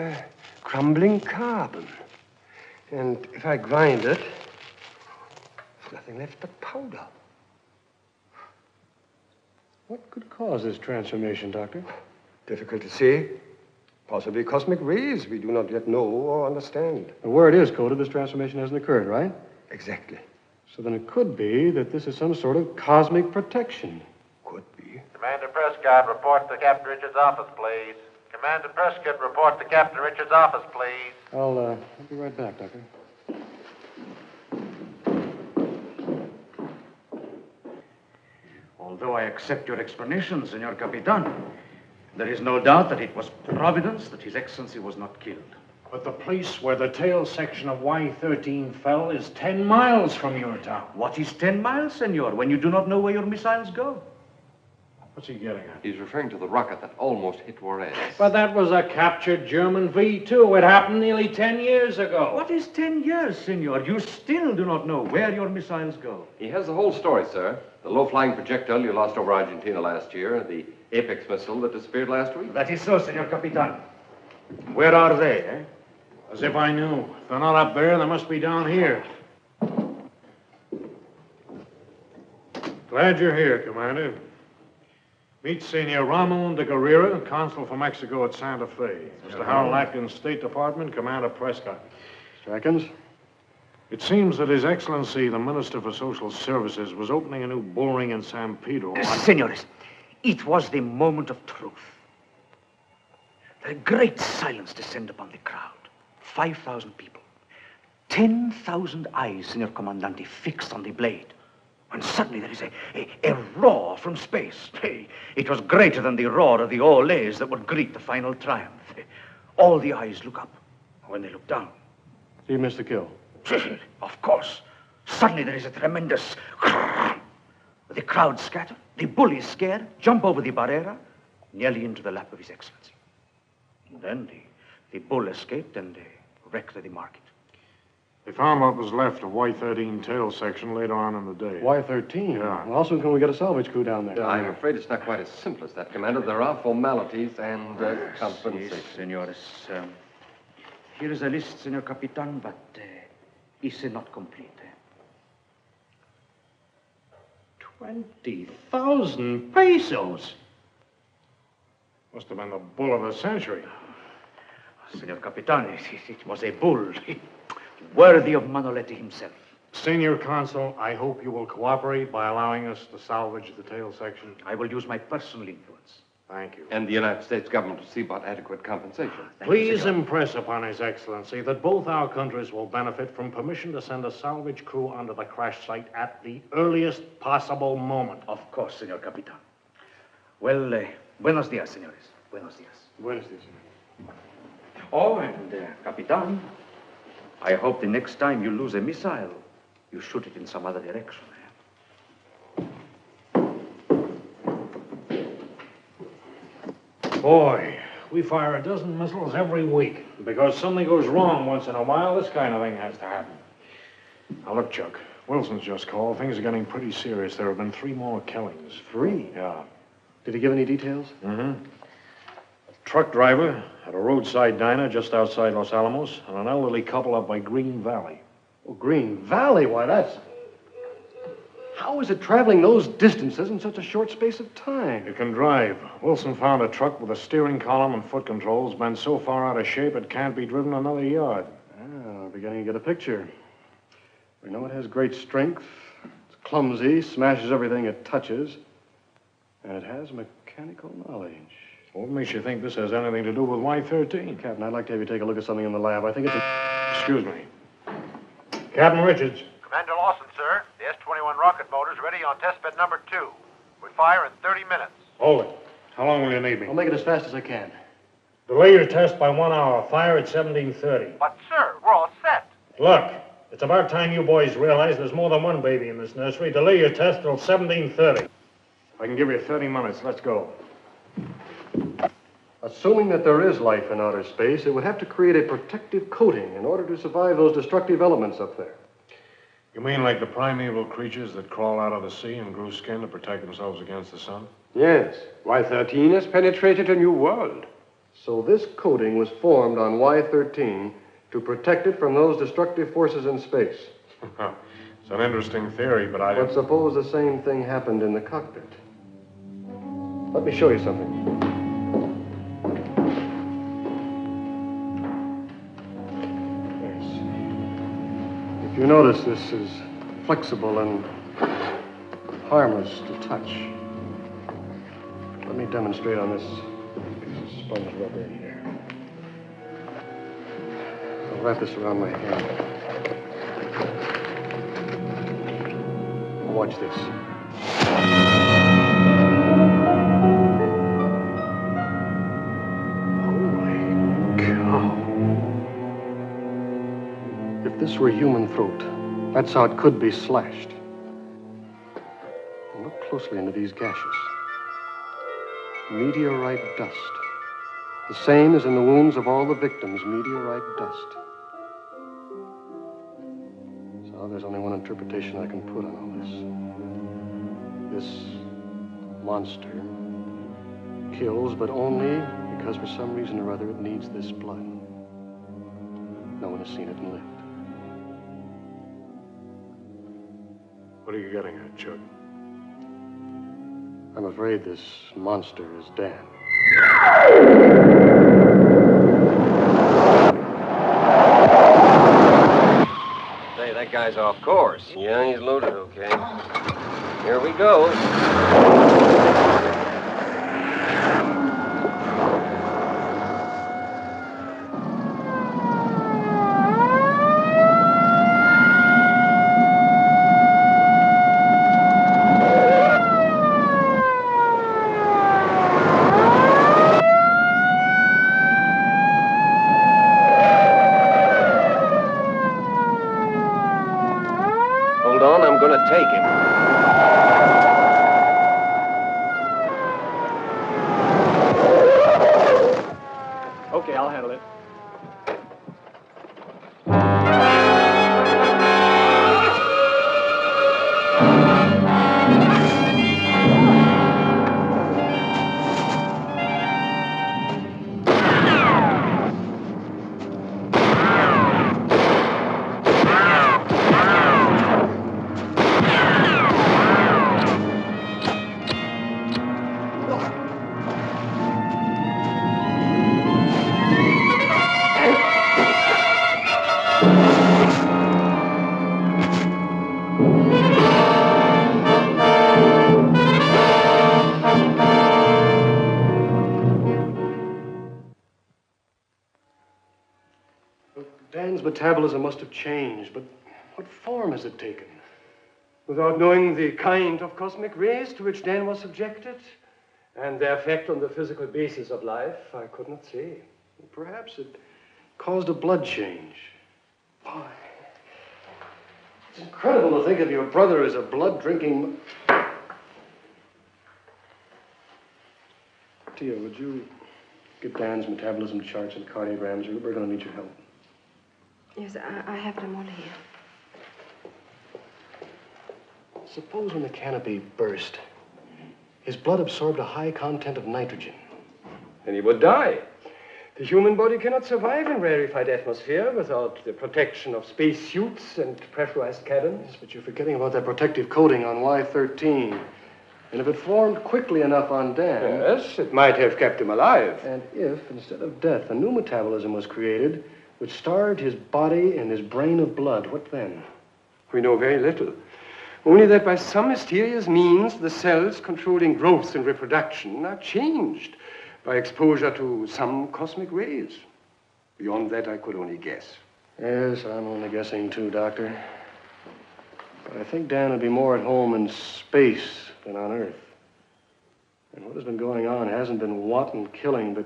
crumbling carbon. And if I grind it, there's nothing left but powder. What could cause this transformation, Doctor? Difficult to say. Possibly cosmic rays we do not yet know or understand. Where it is coated, this transformation hasn't occurred, right? Exactly. So then it could be that this is some sort of cosmic protection. Commander Prescott, report to Captain Richards' office, please. Commander Prescott, report to Captain Richards' office, please. I'll be right back, Doctor. Although I accept your explanation, Senor Capitan, there is no doubt that it was Providence that His Excellency was not killed. But the place where the tail section of Y-13 fell is 10 miles from your town. What is 10 miles, Senor, when you do not know where your missiles go? What's he getting at? He's referring to the rocket that almost hit Juarez. But that was a captured German V-2. It happened nearly 10 years ago. What is 10 years, Senor? You still do not know where your missiles go. He has the whole story, sir. The low-flying projectile you lost over Argentina last year, the Apex missile that disappeared last week. That is so, Senor Capitan. Where are they, eh? As if I knew. If they're not up there, they must be down here. Glad you're here, Commander. Meet Senor Ramon de Guerrera, Consul for Mexico at Santa Fe. Mr. Harold Atkins, State Department, Commander Prescott. Mr. Atkins? It seems that His Excellency, the Minister for Social Services, was opening a new bull ring in San Pedro. Senores, it was the moment of truth. A great silence descended upon the crowd. 5,000 people. 10,000 eyes, Senor Comandante, fixed on the blade. When suddenly there is a roar from space. It was greater than the roar of the Olays that would greet the final triumph. All the eyes look up. When they look down. So you missed the kill? Of course. Suddenly there is a tremendous... The crowd scatter. The bull is scared, jump over the barrera, nearly into the lap of His Excellency. And then the bull escaped and wrecked the market. They found what was left of Y-13 tail section later on in the day. Y-13? Yeah. Well, how soon can we get a salvage crew down there? I'm afraid it's not quite as simple as that, Commander. There are formalities and compensation. Yes, senores. Here is a list, Senor Capitan, but it's not complete. 20,000 pesos? Must have been the bull of the century. Senor Capitan, it was a bull. Worthy of Manolete himself. Senor Consul, I hope you will cooperate by allowing us to salvage the tail section. I will use my personal influence. Thank you. And the United States government to see about adequate compensation. Please impress upon His Excellency that both our countries will benefit from permission to send a salvage crew onto the crash site at the earliest possible moment. Of course, Senor Capitan. Well, buenos dias, senores. Buenos dias. Buenos dias, senor. Oh, and, Capitan, I hope the next time you lose a missile, you shoot it in some other direction. Boy, we fire a dozen missiles every week. Because something goes wrong once in a while, this kind of thing has to happen. Now, look, Chuck, Wilson's just called. Things are getting pretty serious. There have been 3 more killings. 3? Yeah. Did he give any details? Mm-hmm. A truck driver at a roadside diner just outside Los Alamos, and an elderly couple up by Green Valley. Oh, Green Valley? Why, that's... How is it traveling those distances in such a short space of time? It can drive. Wilson found a truck with a steering column and foot controls been so far out of shape it can't be driven another yard. We're beginning to get a picture. We know it has great strength. It's clumsy, smashes everything it touches. And it has mechanical knowledge. What makes you think this has anything to do with Y-13? Captain, I'd like to have you take a look at something in the lab. I think it's a... Excuse me. Captain Richards. Commander Lawson, sir. The S-21 rocket motor's ready on test bed number 2. We fire in 30 minutes. Hold it. How long will you need me? I'll make it as fast as I can. Delay your test by 1 hour. Fire at 17:30. But, sir, we're all set. Look, it's about time you boys realize there's more than one baby in this nursery. Delay your test till 17:30. I can give you 30 minutes. Let's go. Assuming that there is life in outer space, it would have to create a protective coating in order to survive those destructive elements up there. You mean like the primeval creatures that crawl out of the sea and grew skin to protect themselves against the sun? Yes. Y-13 has penetrated a new world. So this coating was formed on Y-13 to protect it from those destructive forces in space. It's an interesting theory, but But suppose the same thing happened in the cockpit. Let me show you something. If you notice, this is flexible and harmless to touch. Let me demonstrate on this piece of sponge rubber in here. I'll wrap this around my hand. Watch this. Holy cow. If this were a human throat, that's how it could be slashed. And look closely into these gashes. Meteorite dust. The same as in the wounds of all the victims, meteorite dust. So there's only one interpretation I can put on all this. This monster kills, but only because for some reason or other it needs this blood. No one has seen it and lived. What are you getting at, Chuck? I'm afraid this monster is Dan. Say, that guy's off course. Yeah, he's loaded okay. Here we go. Hold on, I'm gonna take him. Okay, I'll handle it. Dan's metabolism must have changed, but what form has it taken? Without knowing the kind of cosmic rays to which Dan was subjected and their effect on the physical basis of life, I could not say. Perhaps it caused a blood change. Why? It's incredible to think of your brother as a blood-drinking... Tia, would you get Dan's metabolism charts and cardiograms? We're going to need your help. Yes, I have them all here. Suppose when the canopy burst, his blood absorbed a high content of nitrogen. And he would die. The human body cannot survive in rarefied atmosphere without the protection of space suits and pressurized cabins. Yes, but you're forgetting about that protective coating on Y13. And if it formed quickly enough on Dan... Yes, it might have kept him alive. And if, instead of death, a new metabolism was created, which starved his body and his brain of blood, what then? We know very little. Only that by some mysterious means, the cells controlling growth and reproduction are changed by exposure to some cosmic rays. Beyond that, I could only guess. Yes, I'm only guessing too, Doctor. But I think Dan would be more at home in space than on Earth. And what has been going on hasn't been wanton killing, but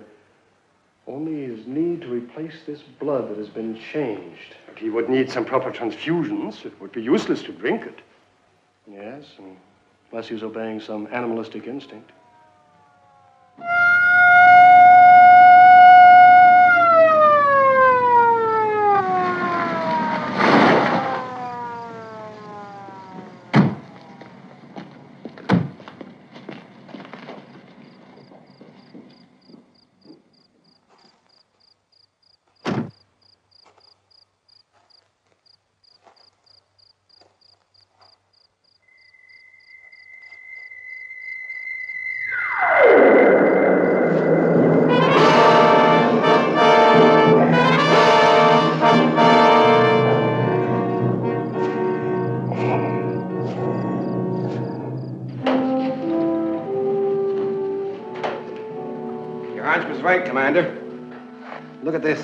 only his need to replace this blood that has been changed. But he would need some proper transfusions. It would be useless to drink it. Yes, unless he was obeying some animalistic instinct. Hunch was right, Commander. Look at this.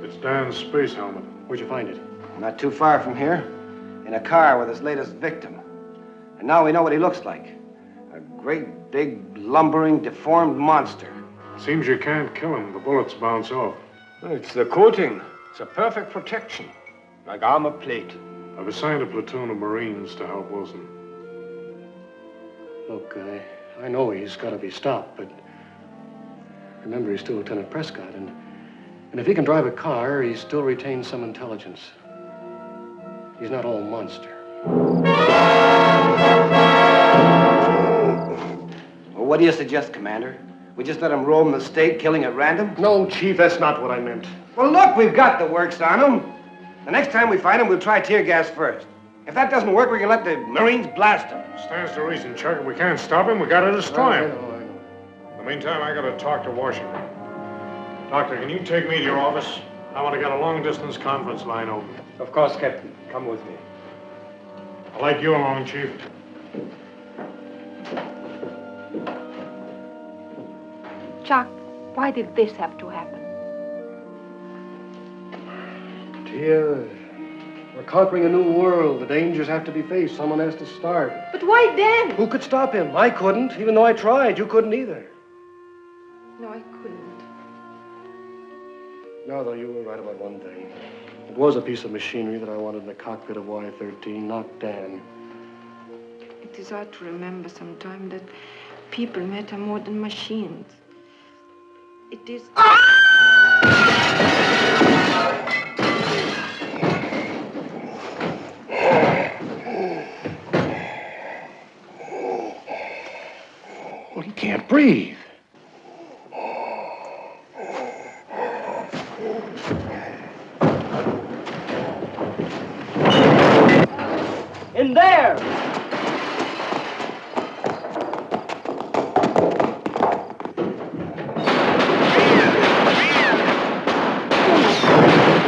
It's Dan's space helmet. Where'd you find it? Not too far from here. In a car with his latest victim. And now we know what he looks like. A great, big, lumbering, deformed monster. Seems you can't kill him. The bullets bounce off. It's the coating. It's a perfect protection. Like armor plate. I've assigned a platoon of Marines to help Wilson. Look, I know he's got to be stopped, but remember, he's still Lieutenant Prescott, and if he can drive a car, he still retains some intelligence. He's not all monster. Well, what do you suggest, Commander? We just let him roam the state, killing at random? No, Chief, that's not what I meant. Well, look, we've got the works on him. The next time we find him, we'll try tear gas first. If that doesn't work, we can let the Marines blast him. Stands to reason, Chuck. If we can't stop him, we gotta destroy him. I know. In the meantime, I gotta talk to Washington. Doctor, can you take me to your office? I want to get a long-distance conference line open. Of course, Captain. Come with me. I'd like you along, Chief. Chuck, why did this have to happen? Tia, we're conquering a new world. The dangers have to be faced. Someone has to start. But why Dan? Who could stop him? I couldn't, even though I tried. You couldn't either. No, I couldn't. No, though, you were right about one thing. It was a piece of machinery that I wanted in the cockpit of Y-13, not Dan. It is hard to remember sometime that people matter more than machines. It is... Well, he can't breathe. In there!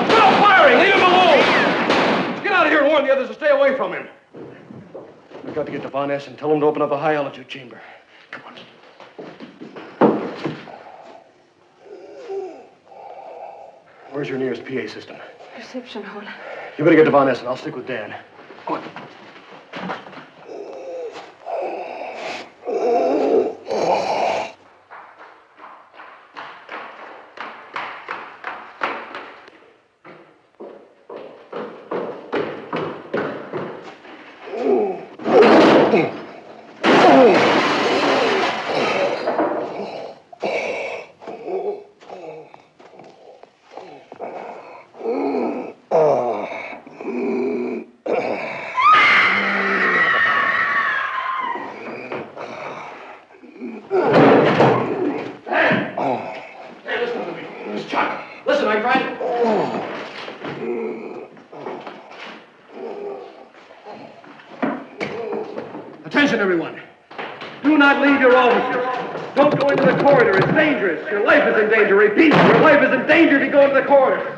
Stop firing! Leave him alone! Get out of here and warn the others to stay away from him. I've got to get to Von Ness and tell him to open up a high-altitude chamber. Come on. Where's your nearest PA system? Reception hall. You better get to Von Ness, and I'll stick with Dan. Go on. Attention, everyone. Do not leave your offices. Don't go into the corridor. It's dangerous. Your life is in danger. Repeat, your life is in danger if you go into the corridor.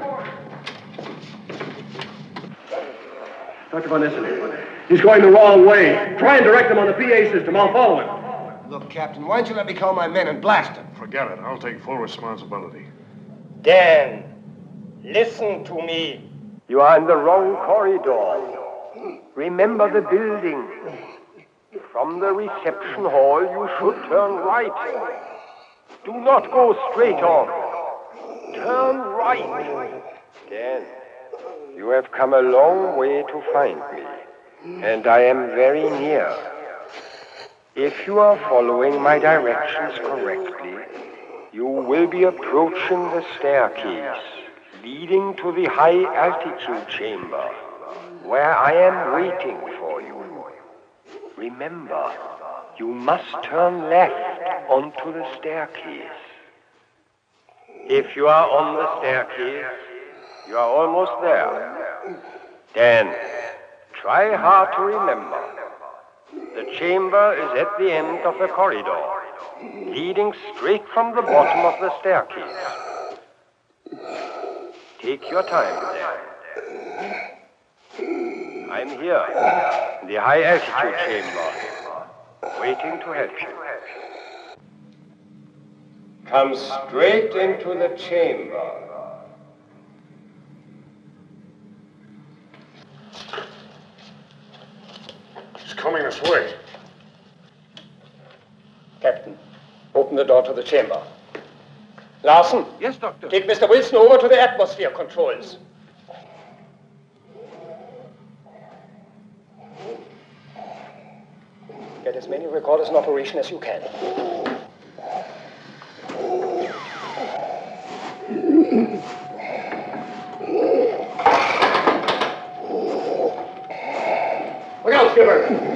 Dr. Von Essen, he's going the wrong way. Try and direct him on the PA system. I'll follow him. Look, Captain, why don't you let me call my men and blast him? Forget it. I'll take full responsibility. Dan, listen to me. You are in the wrong corridor. Remember the building. From the reception hall, you should turn right. Do not go straight on. Turn right. Dan, you have come a long way to find me, and I am very near. If you are following my directions correctly, you will be approaching the staircase leading to the high-altitude chamber, where I am waiting for you. Remember, you must turn left onto the staircase. If you are on the staircase, you are almost there. Then, try hard to remember. The chamber is at the end of the corridor, leading straight from the bottom of the staircase. Take your time there. I'm here, in the high-altitude chamber, waiting to help you. Come straight into the chamber. He's coming this way. Captain, open the door to the chamber. Larson? Yes, Doctor. Take Mr. Wilson over to the atmosphere controls. Get as many recorders in operation as you can. Look out, skipper!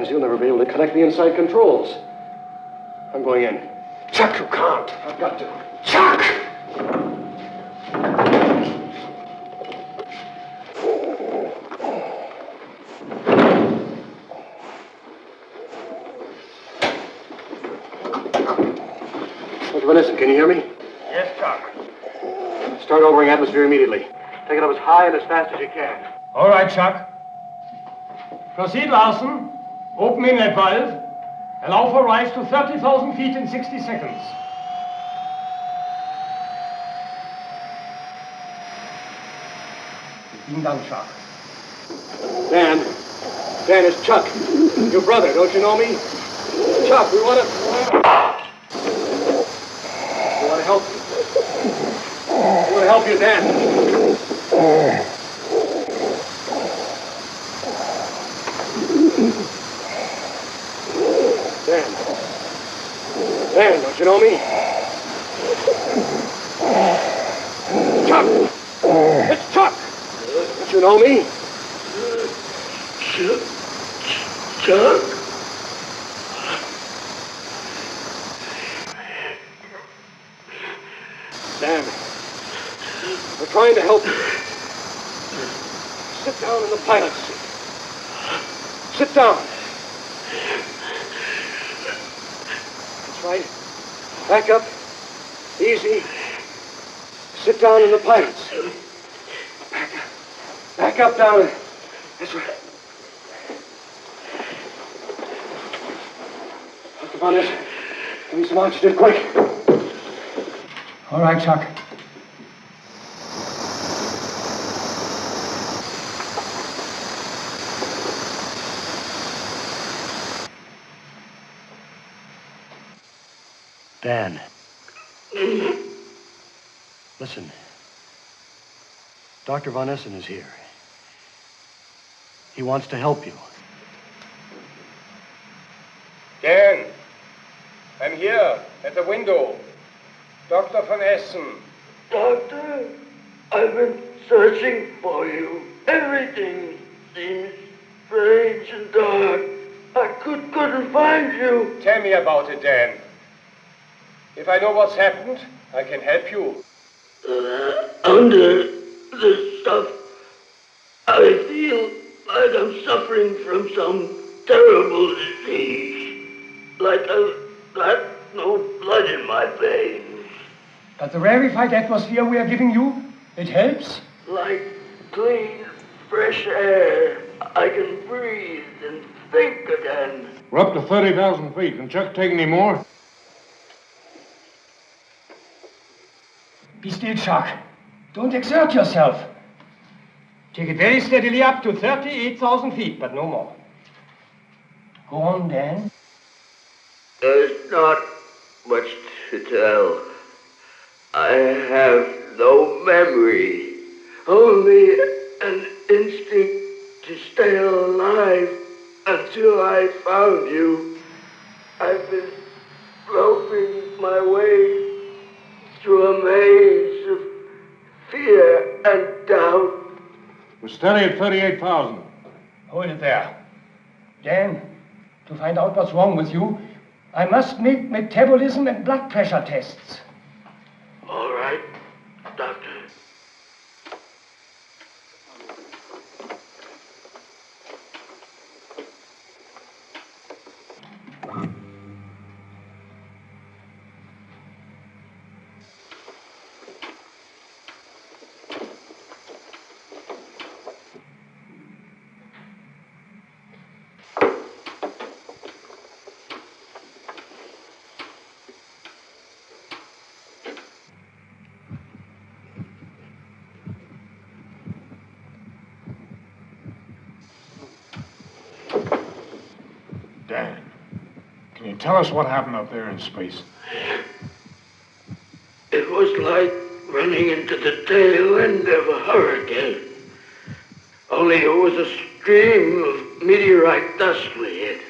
You'll never be able to connect the inside controls. I'm going in. Chuck, you can't. I've got to. Chuck! Dr. Vanessa, can you hear me? Yes, Chuck. Start altering atmosphere immediately. Take it up as high and as fast as you can. All right, Chuck. Proceed, Larson. Open inlet valve. Allow for rise to 30,000 feet in 60 seconds. It's been done, Chuck. Dan, it's Chuck. Your brother, don't you know me? Chuck, we want to help you. We want to help you, Dan. Dan, don't you know me? Chuck! It's Chuck! Don't you know me? Chuck? Dan, we're trying to help you. Sit down in the pilot's seat. Sit down. Right. Back up. Easy. Sit down in the pilot's seat. Back up, down. That's right. Dr. Vanessa, give me some oxygen, quick. All right, Chuck. Dan. Listen. Dr. Von Essen is here. He wants to help you. Dan, I'm here at the window. Dr. Von Essen. Doctor, I've been searching for you. Everything seems strange and dark. I couldn't find you. Tell me about it, Dan. If I know what's happened, I can help you. Under this stuff, I feel like I'm suffering from some terrible disease. Like I've got no blood in my veins. But the rarefied atmosphere we are giving you, it helps? Like clean, fresh air. I can breathe and think again. We're up to 30,000 feet. Can Chuck take any more? Be still, Chuck. Don't exert yourself. Take it very steadily up to 38,000 feet, but no more. Go on, Dan. There's not much to tell. I have no memory, only an instinct to stay alive until I found you. I've been groping my way through a maze of fear and doubt. We're steady at 38,000. Hold it there. Dan, to find out what's wrong with you, I must make metabolism and blood pressure tests. All right, Doctor. Dan, can you tell us what happened up there in space? It was like running into the tail end of a hurricane. Only it was a stream of meteorite dust we hit.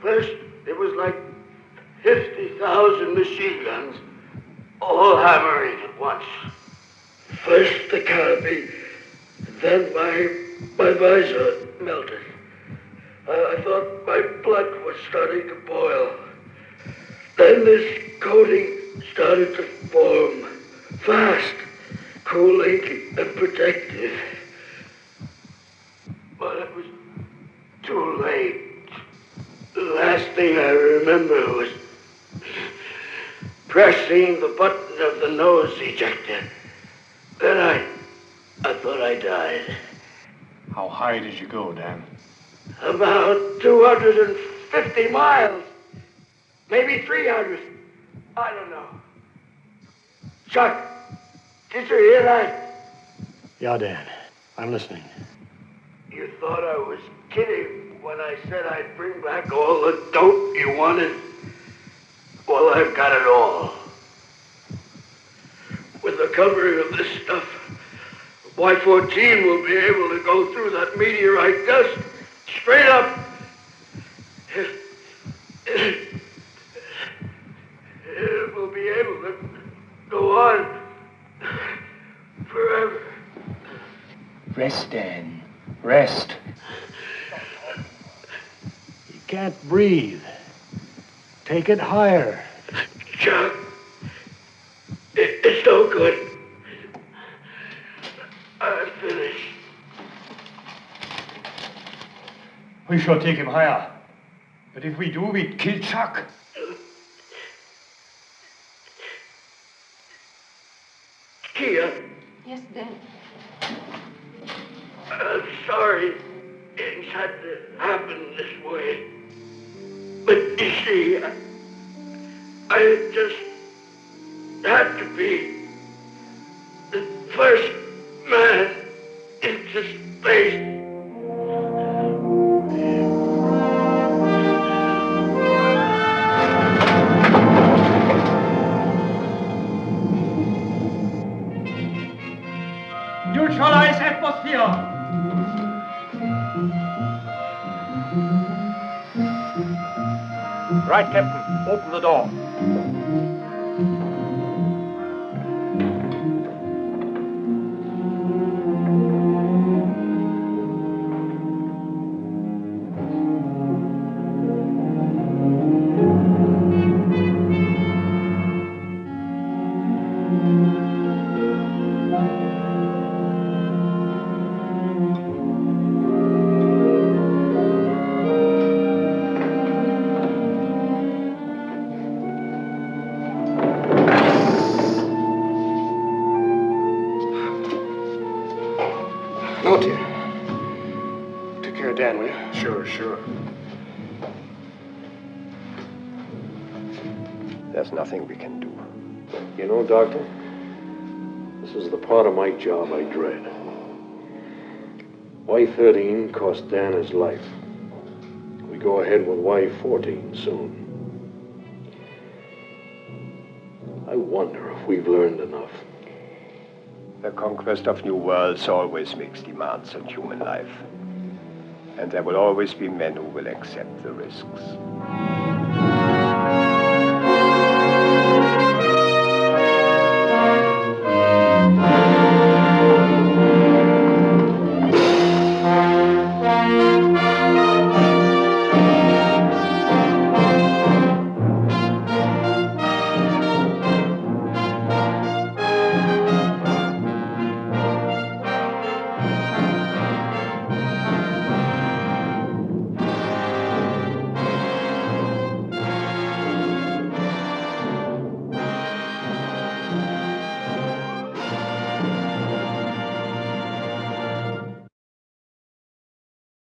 First, it was like 50,000 machine guns, all hammering at once. First the canopy, then my visor melted. I thought my blood was starting to boil. Then this coating started to form, fast, cooling and protective. But it was too late. The last thing I remember was pressing the button of the nose ejector. Then I thought I died. How high did you go, Dan? About 250 miles. Maybe 300. I don't know. Chuck, did you hear that? Yeah, Dan. I'm listening. You thought I was kidding when I said I'd bring back all the dope you wanted? Well, I've got it all. With the covering of this stuff, Y-14 will be able to go through that meteorite dust straight up. It will be able to go on forever. Rest, Dan. Rest. You can't breathe. Take it higher. Chuck, it's no good. I'm finished. We shall take him higher. But if we do, we'd kill Chuck. Kia, Yes, Dan. I'm sorry things had to happen this way. But you see, I just had to be the first man into space. Neutralize atmosphere. Right, Captain. Open the door. Note here. Take care of Dan, will you? Sure. There's nothing we can do. You know, Doctor, this is the part of my job I dread. Y-13 cost Dan his life. We go ahead with Y-14 soon. I wonder if we've learned enough. The conquest of new worlds always makes demands on human life. And there will always be men who will accept the risks.